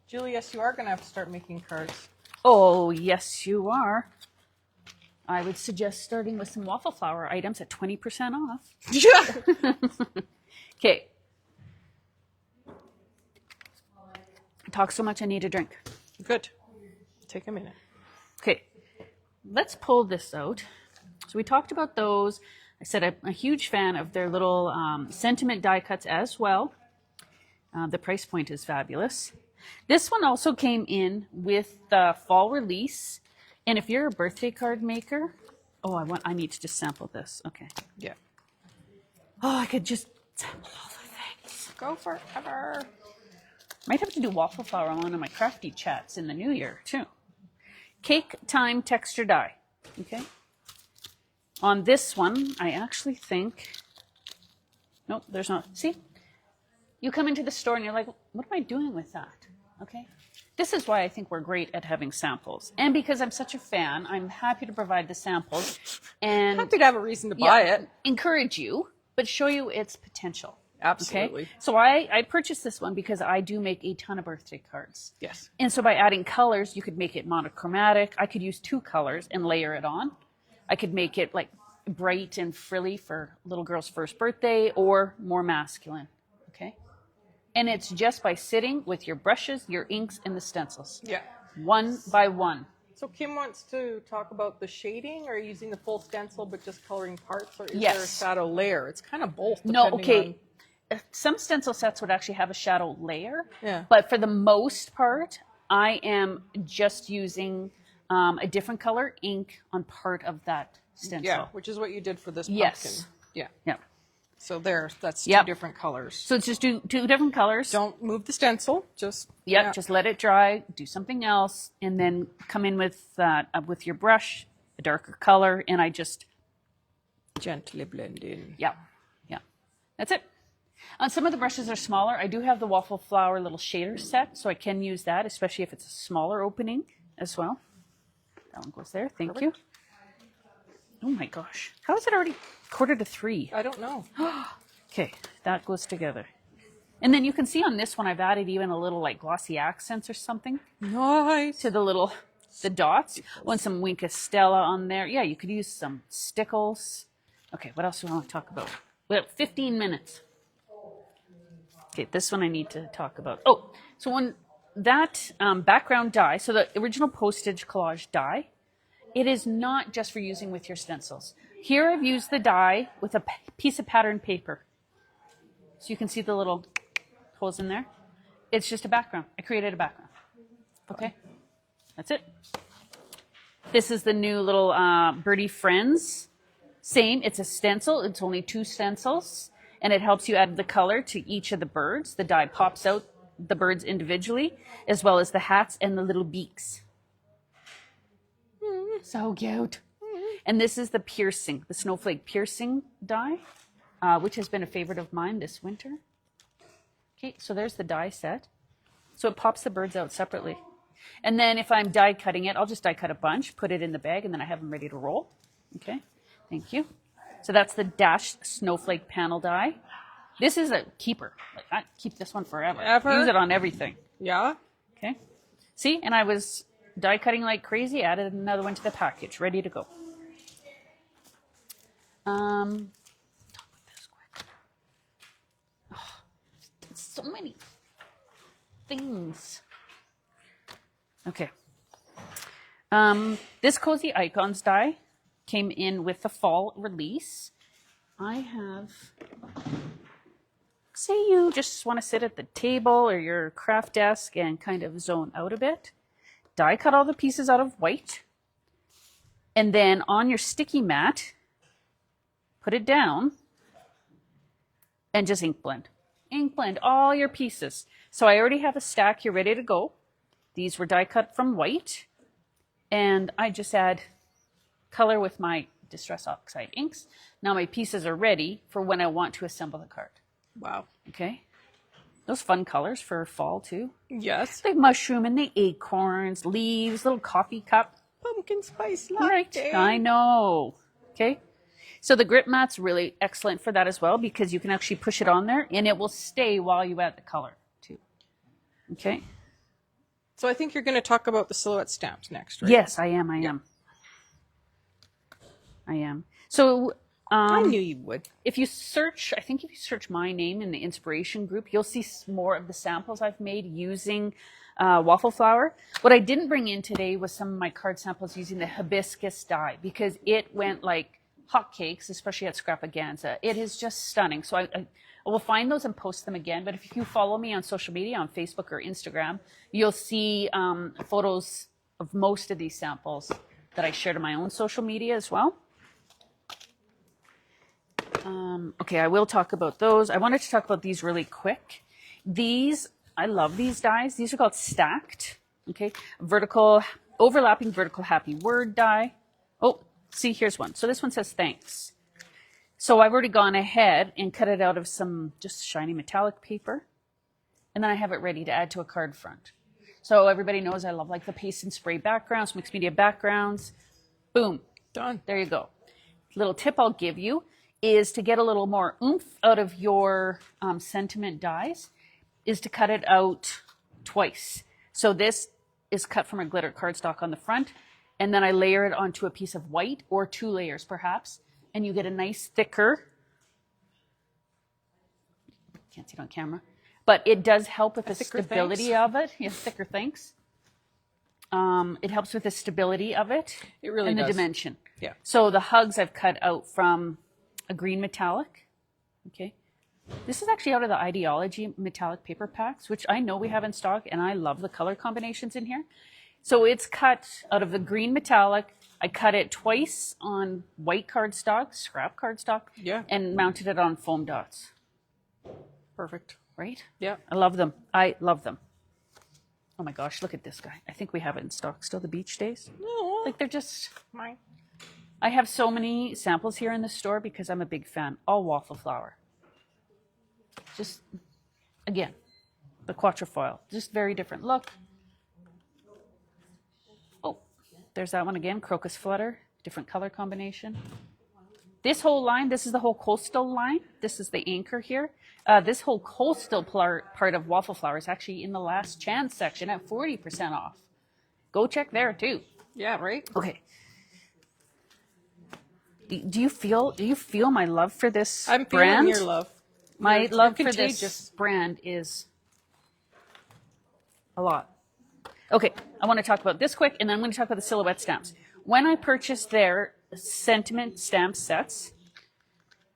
Julie, yes, you are going to have to start making cards. Oh, yes, you are. I would suggest starting with some Waffle Flower items at 20% off. Yeah. Okay. I talk so much, I need a drink. Good. Take a minute. Okay. Let's pull this out. So we talked about those. I said I'm a huge fan of their little sentiment die cuts as well. The price point is fabulous. This one also came in with the fall release. And if you're a birthday card maker, I need to just sample this. Okay. Yeah. Oh, I could just sample all the things. Go forever. Might have to do Waffle Flower on one of my Crafty chats in the new year, too. Cake Time Texture Die. Okay. On this one, I actually think... Nope, there's not. See? You come into the store and you're like, what am I doing with that? Okay. This is why I think we're great at having samples. And because I'm such a fan, I'm happy to provide the samples and Happy to have a reason to buy it. encourage you, but show you its potential. Absolutely. Okay? So I purchased this one because I do make a ton of birthday cards. Yes. And so by adding colors, you could make it monochromatic. I could use two colors and layer it on. I could make it like bright and frilly for little girl's first birthday or more masculine. Okay? And it's just by sitting with your brushes, your inks, and the stencils. Yeah. One by one. So Kim wants to talk about the shading, or using the full stencil but just coloring parts, or is Yes. there a shadow layer? It's kind of both. No, depending okay. on- some stencil sets would actually have a shadow layer. Yeah. But for the most part, I am just using a different color ink on part of that stencil. Yeah, which is what you did for this pumpkin. Yes. Yeah. Yeah. So that's two Yep. different colors. So it's just two different colors. Don't move the stencil. Just Yep, just let it dry, do something else, and then come in with your brush, a darker color, and I just, gently blend in. yeah. That's it. Some of the brushes are smaller. I do have the Waffle Flower little shader set, so I can use that, especially if it's a smaller opening as well. That one goes there. Thank you. Oh my gosh. How is it already 2:45? I don't know. Okay, that goes together. And then you can see on this one, I've added even a little like glossy accents or something Nice. to the dots. Want some Wink Estella on there. Yeah, you could use some stickles. Okay, what else do I want to talk about? We have 15 minutes. Okay, this one I need to talk about. Oh, so when that background die, so the original postage collage die, it is not just for using with your stencils. Here I've used the die with a piece of pattern paper. So you can see the little holes in there. It's just a background. I created a background. Okay, that's it. This is the new little Birdie Friends. Same, it's a stencil. It's only 2 stencils, and it helps you add the color to each of the birds. The die pops out the birds individually, as well as the hats and the little beaks. So cute. And this is the piercing, the snowflake piercing die, which has been a favorite of mine this winter. Okay, so there's the die set. So it pops the birds out separately. And then if I'm die cutting it, I'll just die cut a bunch, put it in the bag, and then I have them ready to roll. Okay, thank you. So that's the dashed snowflake panel die. This is a keeper. Like, I keep this one forever. Use it on everything. Yeah. Okay. See, and I was die cutting like crazy, added another one to the package, ready to go. Talk about this quick. Oh, so many things. Okay. This Cozy Icons die came in with the fall release. I have, say you just want to sit at the table or your craft desk and kind of zone out a bit. Die cut all the pieces out of white. And then on your sticky mat, put it down and just ink blend. Ink blend all your pieces. So I already have a stack here ready to go. These were die cut from white. And I just add color with my Distress Oxide inks. Now my pieces are ready for when I want to assemble the card. Wow. Okay. Those fun colors for fall too. Yes. The mushroom and the acorns, leaves, little coffee cup. Pumpkin spice Right. latte. I know. Okay. So the grip mat's really excellent for that as well because you can actually push it on there and it will stay while you add the color too. Okay. So I think you're going to talk about the silhouette stamps next, right? Yes, I am. I am. So I knew you would. if you search my name in the inspiration group, you'll see more of the samples I've made using Waffle Flower. What I didn't bring in today was some of my card samples using the hibiscus dye because it went like hotcakes, especially at Scrapaganza. It is just stunning. So I will find those and post them again. But if you follow me on social media, on Facebook or Instagram, you'll see photos of most of these samples that I shared on my own social media as well. Okay, I will talk about those. I wanted to talk about these really quick. These, I love these dies. These are called stacked, okay? Vertical, overlapping vertical happy word die. Oh, see, here's one. So this one says thanks. So I've already gone ahead and cut it out of some just shiny metallic paper. And then I have it ready to add to a card front. So everybody knows I love like the paste and spray backgrounds, mixed media backgrounds. Boom. Done. There you go. Little tip I'll give you is to get a little more oomph out of your sentiment dies is to cut it out twice. So this is cut from a glitter cardstock on the front, and then I layer it onto a piece of white or 2 layers perhaps, and you get a nice thicker, can't see it on camera, but it does help with the stability of it. Yeah, thicker thanks. It helps with the stability of it. It really and does. the dimension. Yeah. So the hugs I've cut out from a green metallic. Okay. This is actually out of the Ideology metallic paper packs, which I know we have in stock, and I love the color combinations in here. So it's cut out of the green metallic. I cut it twice on white cardstock, scrap cardstock, Yeah. and mounted it on foam dots. Perfect. Right? Yeah. I love them. I love them. Oh my gosh, look at this guy. I think we have it in stock still, the beach days. Oh, Like they're just... mine. I have so many samples here in the store because I'm a big fan. All Waffle Flower. Just, again, the quatrefoil. Just very different look. Oh, there's that one again. Crocus Flutter. Different color combination. This whole line, this is the whole coastal line. This is the anchor here. This whole coastal part of Waffle Flower is actually in the last chance section at 40% off. Go check there too. Yeah, right? Okay. Do you feel my love for this I'm brand? feeling your love. My You're love for contagious. this brand is a lot. Okay, I want to talk about this quick, and then I'm going to talk about the silhouette stamps. When I purchased their sentiment stamp sets,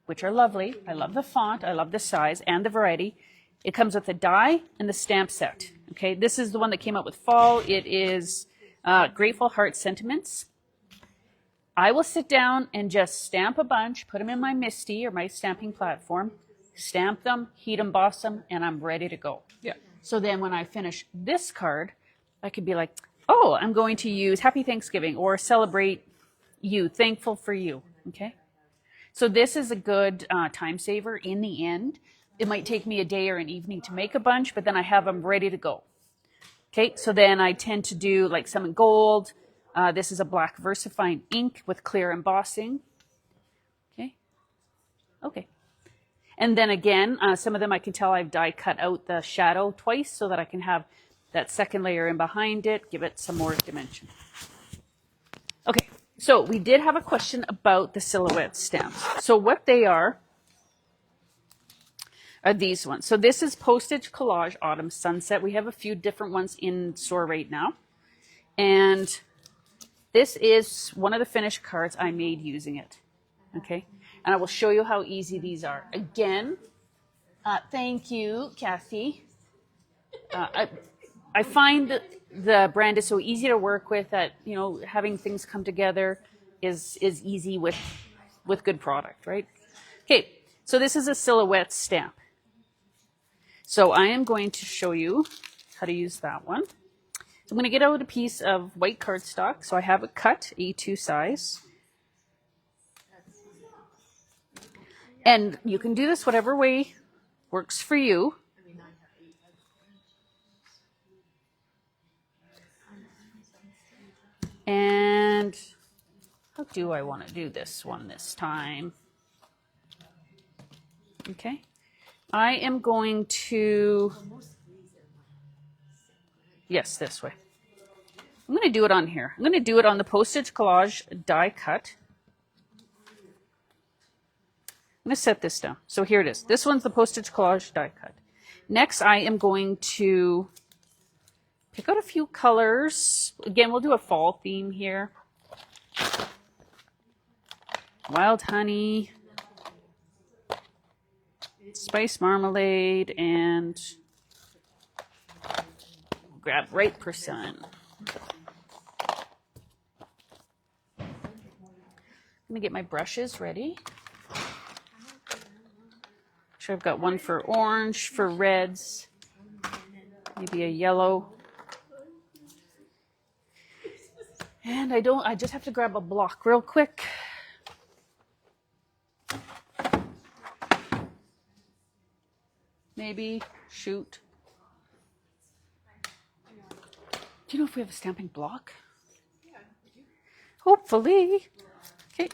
which are lovely, I love the font, I love the size and the variety. It comes with the die and the stamp set. Okay, this is the one that came out with fall. It is Grateful Heart Sentiments. I will sit down and just stamp a bunch, put them in my Misty or my stamping platform, stamp them, heat emboss them, and I'm ready to go. Yeah. So then when I finish this card, I could be like, oh, I'm going to use Happy Thanksgiving or Celebrate You, Thankful for You. Okay. So this is a good time saver in the end. It might take me a day or an evening to make a bunch, but then I have them ready to go. Okay. So then I tend to do like some in gold. This is a black VersaFine ink with clear embossing. Okay. Okay. And then again, some of them I can tell I've die cut out the shadow twice so that I can have that second layer in behind it, give it some more dimension. Okay, so we did have a question about the silhouette stamps. So what they are these ones. So this is Postage Collage Autumn Sunset. We have a few different ones in store right now. And this is one of the finished cards I made using it. Okay, and I will show you how easy these are. Again, thank you, Kathy. I find that the brand is so easy to work with that, you know, having things come together is easy with good product, right? Okay, so this is a silhouette stamp. So I am going to show you how to use that one. So I'm going to get out a piece of white cardstock. So I have it cut A2 size. And you can do this whatever way works for you. And how do I want to do this one this time? Okay. I am going to, yes, this way. I'm going to do it on here. I'm going to do it on the Postage Collage die cut. I'm going to set this down. So here it is. This one's the Postage Collage die cut. Next, I am going to pick out a few colors. Again, we'll do a fall theme here. Wild honey, spice marmalade, and grab right persimmon. I'm gonna get my brushes ready. Sure, I've got one for orange, for reds, maybe a yellow. And I just have to grab a block real quick. Maybe, shoot. Do you know if we have a stamping block? Yeah, we do. Hopefully. Okay.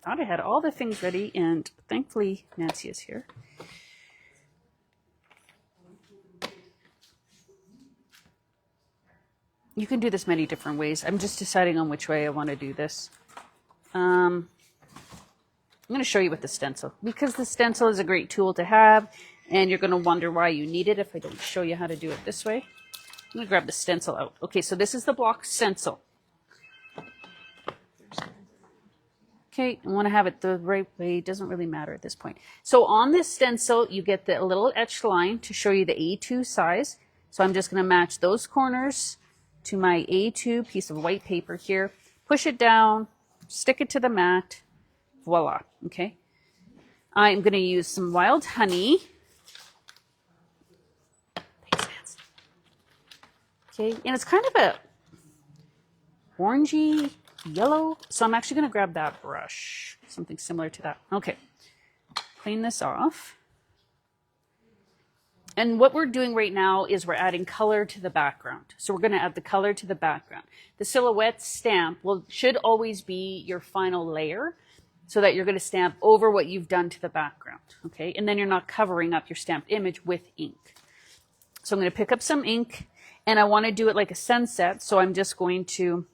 I thought I had all the things ready, and thankfully Nancy is here. You can do this many different ways. I'm just deciding on which way I want to do this. I'm going to show you with the stencil, because the stencil is a great tool to have, and you're going to wonder why you need it if I don't show you how to do it this way. I'm going to grab the stencil out. Okay, so this is the block stencil. Okay, I want to have it the right way. It doesn't really matter at this point. So on this stencil, you get the little etched line to show you the A2 size. So I'm just going to match those corners to my A2 piece of white paper here. Push it down, stick it to the mat. Voila, okay? I'm going to use some wild honey. Thanks, Nancy. Okay, and it's kind of a orangey yellow. So I'm actually going to grab that brush, something similar to that. Okay, clean this off. And what we're doing right now is we're adding color to the background. So we're going to add the color to the background. The silhouette stamp should always be your final layer so that you're going to stamp over what you've done to the background. Okay, and then you're not covering up your stamped image with ink. So I'm going to pick up some ink, and I want to do it like a sunset. So I'm just going to,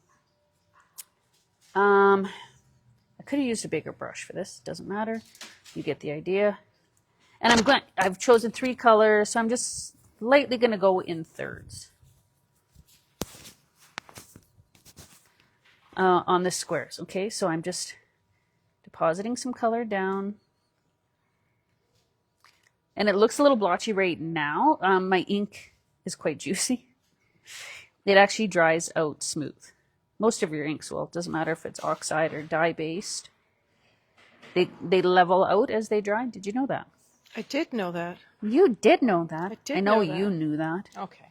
I could have used a bigger brush for this. Doesn't matter. You get the idea. And I've chosen 3 colors, so I'm just lightly going to go in thirds on the squares. Okay, so I'm just depositing some color down. And it looks a little blotchy right now. My ink is quite juicy. It actually dries out smooth. Most of your inks will. It doesn't matter if it's oxide or dye-based. They level out as they dry. Did you know that? I did know that. You did know that. I know know you that. knew that. Okay.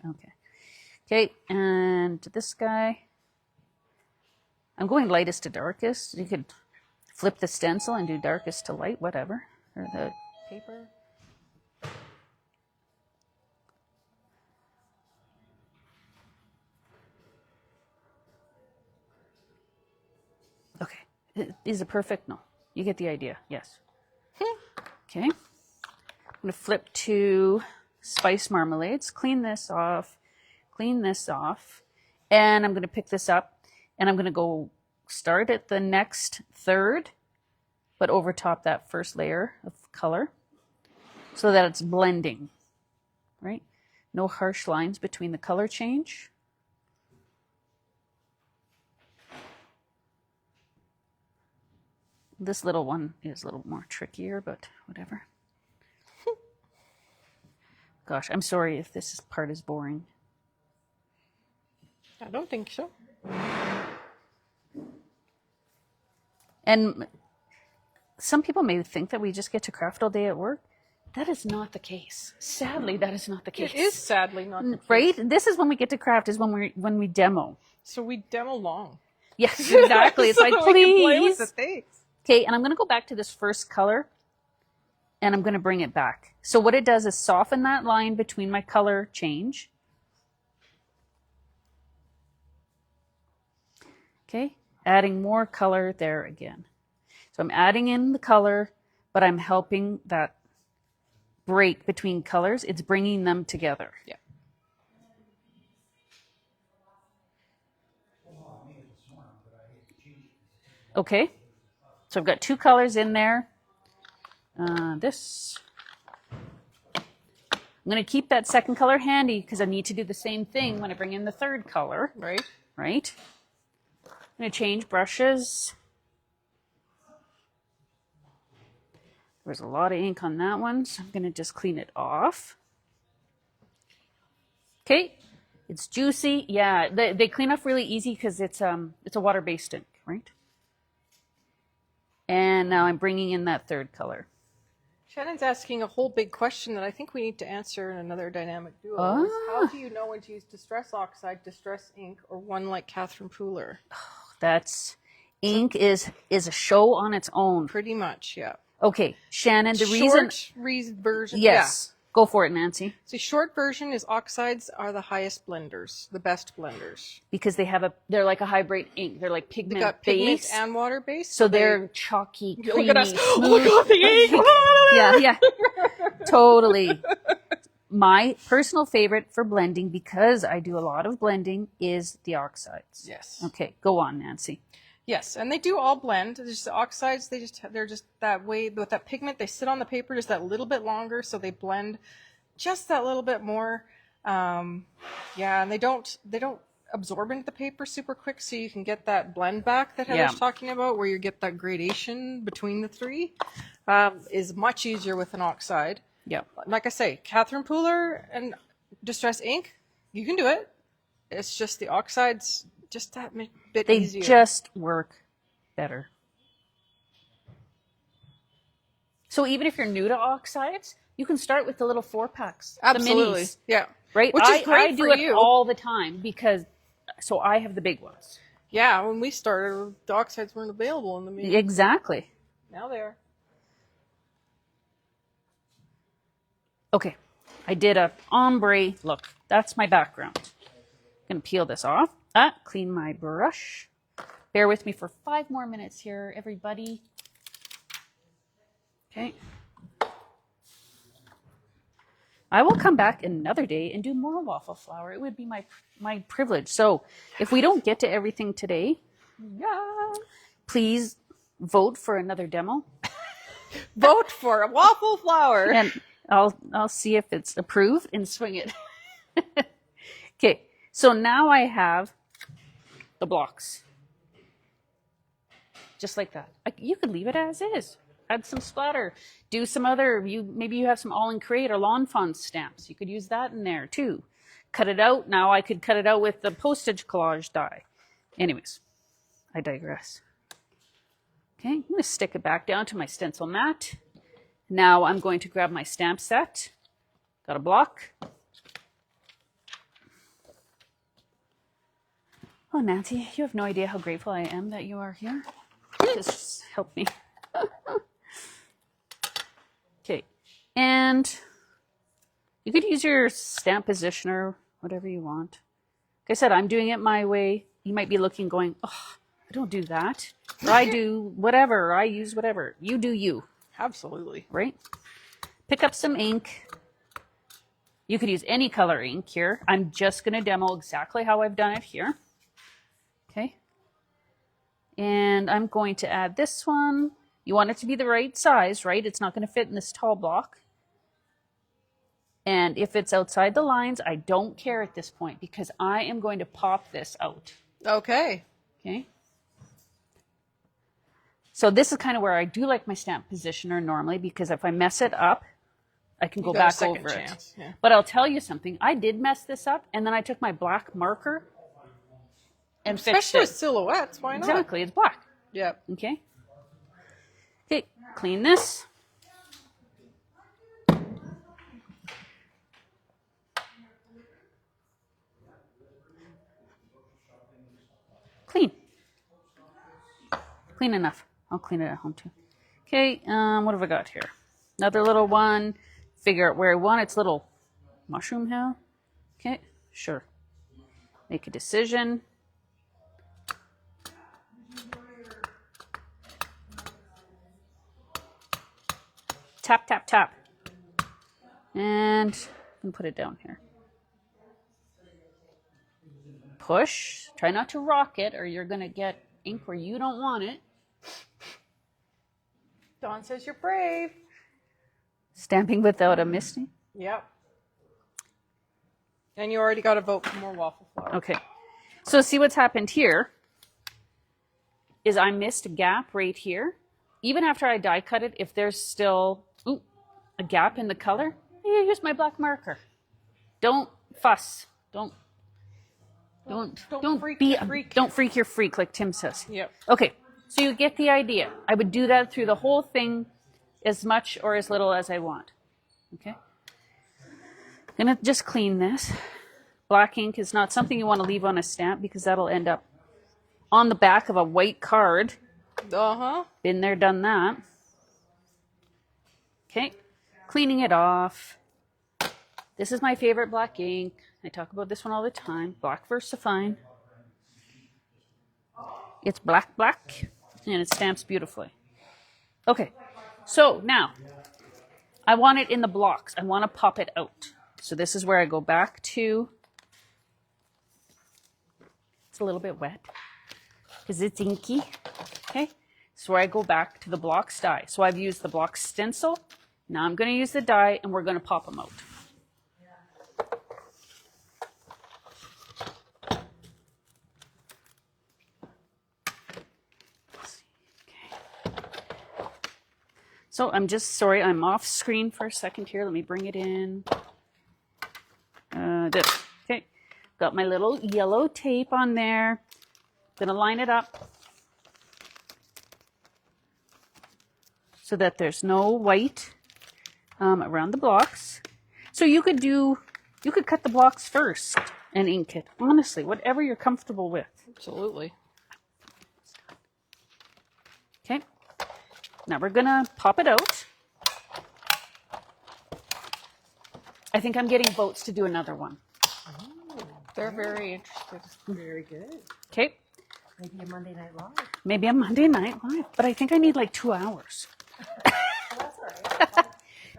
Okay, and this guy. I'm going lightest to darkest. You could flip the stencil and do darkest to light, whatever. Or the paper. Okay. Is it perfect? No. You get the idea. Yes. Okay. I'm going to flip to Spice Marmalades, clean this off, and I'm going to pick this up, and I'm going to go start at the next third, but over top that first layer of color so that it's blending, right? No harsh lines between the color change. This little one is a little more trickier, but whatever. Gosh, I'm sorry if this part is boring. I don't think so. And some people may think that we just get to craft all day at work. That is not the case. Sadly, that is not the case. It is sadly not the case. Right? This is when we get to craft, is when we demo. So we demo long. Yes, exactly. It's So like, that we can play with please. the things. Okay, and I'm going to go back to this first color, and I'm going to bring it back. So what it does is soften that line between my color change. Okay, adding more color there again. So I'm adding in the color, but I'm helping that break between colors. It's bringing them together. Yeah. Okay, so I've got 2 colors in there. This. I'm going to keep that second color handy because I need to do the same thing when I bring in the third color. Right. Right? I'm going to change brushes. There's a lot of ink on that one, so I'm going to just clean it off. Okay, it's juicy. Yeah, they clean off really easy because it's a water-based ink, right? And now I'm bringing in that third color. Shannon's asking a whole big question that I think we need to answer in another dynamic duo. Ah. Is how do you know when to use Distress Oxide, Distress Ink, or one like Catherine Pooler? That's ink is a show on its own. Pretty much, yeah. Okay, Shannon, the Short reason... version. Yes, go for it, Nancy. So short version is oxides are the highest blenders, the best blenders. Because they're like a hybrid ink. They're like They pigment got pigment based. and water based. So they're chalky, creamy, look at us. smooth. Oh my god, the ink! Yeah, totally. My personal favorite for blending, because I do a lot of blending, is the oxides. Yes. Okay, go on, Nancy. Yes, and they do all blend. There's just the oxides. They're just that way with that pigment. They sit on the paper just that little bit longer, so they blend just that little bit more. Yeah, and they don't absorbing the paper super quick so you can get that blend back that Heather's talking about, where you get that gradation between the three, is much easier with an oxide. Yeah. Like I say, Catherine Pooler and Distress ink, you can do it. It's just the oxides, just that bit easier. They just work better. So even if you're new to oxides, you can start with the little 4-packs. Absolutely. The minis. Yeah. Right? Which is great I for do it you. all the time because, so I have the big ones. Yeah, when we started, the oxides weren't available in the mini. Exactly. Now they are. Okay. I did a ombre look. That's my background. I'm going to peel this off. Clean my brush. Bear with me for 5 more minutes here, everybody. Okay. I will come back another day and do more waffle flower. It would be my privilege. So if we don't get to everything today, please vote for another demo. Vote for a waffle flower. And I'll see if it's approved and swing it. Okay, so now I have the blocks. Just like that. You could leave it as is. Add some splatter. Do some other, maybe you have some All in Create or Lawn Fawn stamps. You could use that in there too. Cut it out. Now I could cut it out with the postage collage die. Anyways, I digress. Okay, I'm going to stick it back down to my stencil mat. Now I'm going to grab my stamp set. Got a block. Oh, Nancy, you have no idea how grateful I am that you are here. Just help me. Okay, and you could use your stamp positioner, whatever you want. Like I said, I'm doing it my way. You might be looking going, oh, I don't do that. Or I do whatever. I use whatever. You do you. Absolutely. Right? Pick up some ink. You could use any color ink here. I'm just going to demo exactly how I've done it here. Okay. And I'm going to add this one. You want it to be the right size, right? It's not going to fit in this tall block. And if it's outside the lines, I don't care at this point because I am going to pop this out. Okay. Okay. So this is kind of where I do like my stamp positioner normally because if I mess it up, I can go back over it. Yeah. But I'll tell you something. I did mess this up and then I took my black marker and fixed Especially it. with silhouettes. Why not? Exactly. It's black. Yep. Okay. Okay. Clean this. Clean. Clean enough. I'll clean it at home too. Okay, what have I got here? Another little one. Figure out where I want its little mushroom hill. Okay, sure. Make a decision. Tap, tap, tap. And put it down here. Push. Try not to rock it or you're going to get ink where you don't want it. Dawn says you're brave. Stamping without a misty. Yep. And you already got a vote for more waffle flower. Okay. So see what's happened here is I missed a gap right here. Even after I die cut it, if there's still a gap in the color, I use my black marker. Don't fuss. Don't freak your freak like Tim says. Yep. Okay. So you get the idea. I would do that through the whole thing as much or as little as I want. Okay. I'm going to just clean this. Black ink is not something you want to leave on a stamp because that'll end up on the back of a white card. Uh-huh. Been there, done that. Okay. Cleaning it off. This is my favorite black ink. I talk about this one all the time. Black VersaFine. It's black, and it stamps beautifully. Okay. So now, I want it in the blocks. I want to pop it out. So this is where I go back to. It's a little bit wet because it's inky. Okay. So where I go back to the blocks die. So I've used the block stencil. Now I'm going to use the die and we're going to pop them out. So I'm just sorry, I'm off screen for a second here. Let me bring it in. This. Okay. Got my little yellow tape on there. Gonna line it up so that there's no white around the blocks. So you could cut the blocks first and ink it. Honestly, whatever you're comfortable with. Absolutely. Okay. Now we're gonna pop it out. I think I'm getting votes to do another one. They're very interested. Very good. Okay. Maybe a Monday Night Live. Maybe a Monday Night Live, but I think I need like 2 hours. Well, that's all right.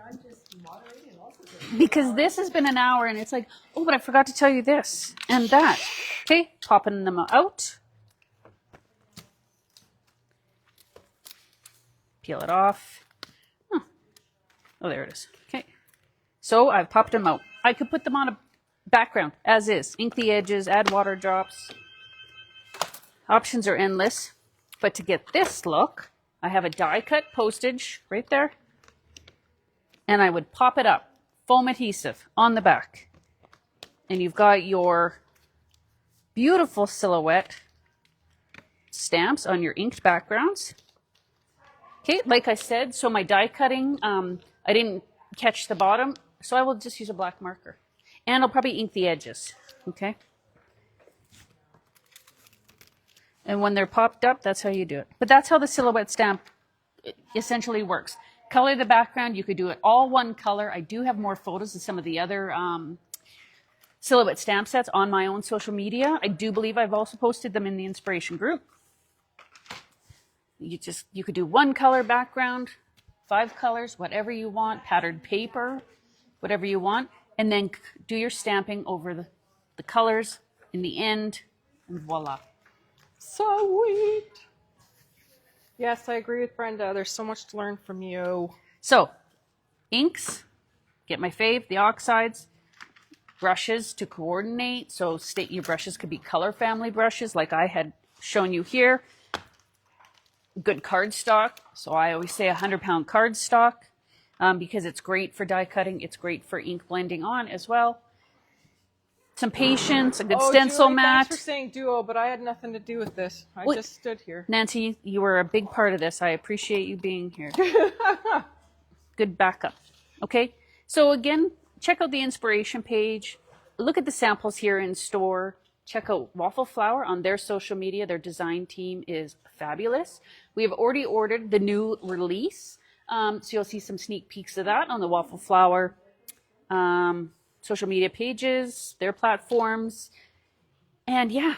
I'm just moderating also. Because this has been an hour and it's like, oh, but I forgot to tell you this and that. Okay, popping them out. Peel it off. Huh. Oh, there it is. Okay. So I've popped them out. I could put them on a background as is. Ink the edges, add water drops. Options are endless. But to get this look, I have a die cut postage right there. And I would pop it up. Foam adhesive on the back. And you've got your beautiful silhouette stamps on your inked backgrounds. Okay, like I said, so my die cutting, I didn't catch the bottom, so I will just use a black marker. And I'll probably ink the edges, okay? And when they're popped up, that's how you do it. But that's how the silhouette stamp essentially works. Color the background, you could do it all one color. I do have more photos of some of the other silhouette stamp sets on my own social media. I do believe I've also posted them in the inspiration group. You could do one color background, 5 colors, whatever you want, patterned paper, whatever you want, and then do your stamping over the colors in the end, and voila. Sweet. Yes, I agree with Brenda. There's so much to learn from you. So, inks, get my fave, the oxides, brushes to coordinate. So your brushes could be color family brushes like I had shown you here. Good cardstock. So I always say 100-pound cardstock because it's great for die cutting. It's great for ink blending on as well. Some patience, a good stencil Julie, mat. Thanks for saying duo, but I had nothing to do with this. I Well, just stood here. Nancy, you were a big part of this. I appreciate you being here. Good backup. Okay. So again, check out the inspiration page. Look at the samples here in store. Check out Waffle Flower on their social media. Their design team is fabulous. We have already ordered the new release. So you'll see some sneak peeks of that on the Waffle Flower social media pages, their platforms. And yeah,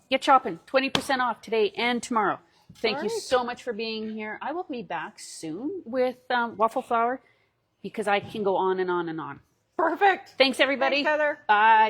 get shopping. 20% off today and tomorrow. Thank you so much for being here. I will be back soon with Waffle Flower because I can go on and on and on. Perfect. Thanks, everybody. Thanks, Heather. Bye.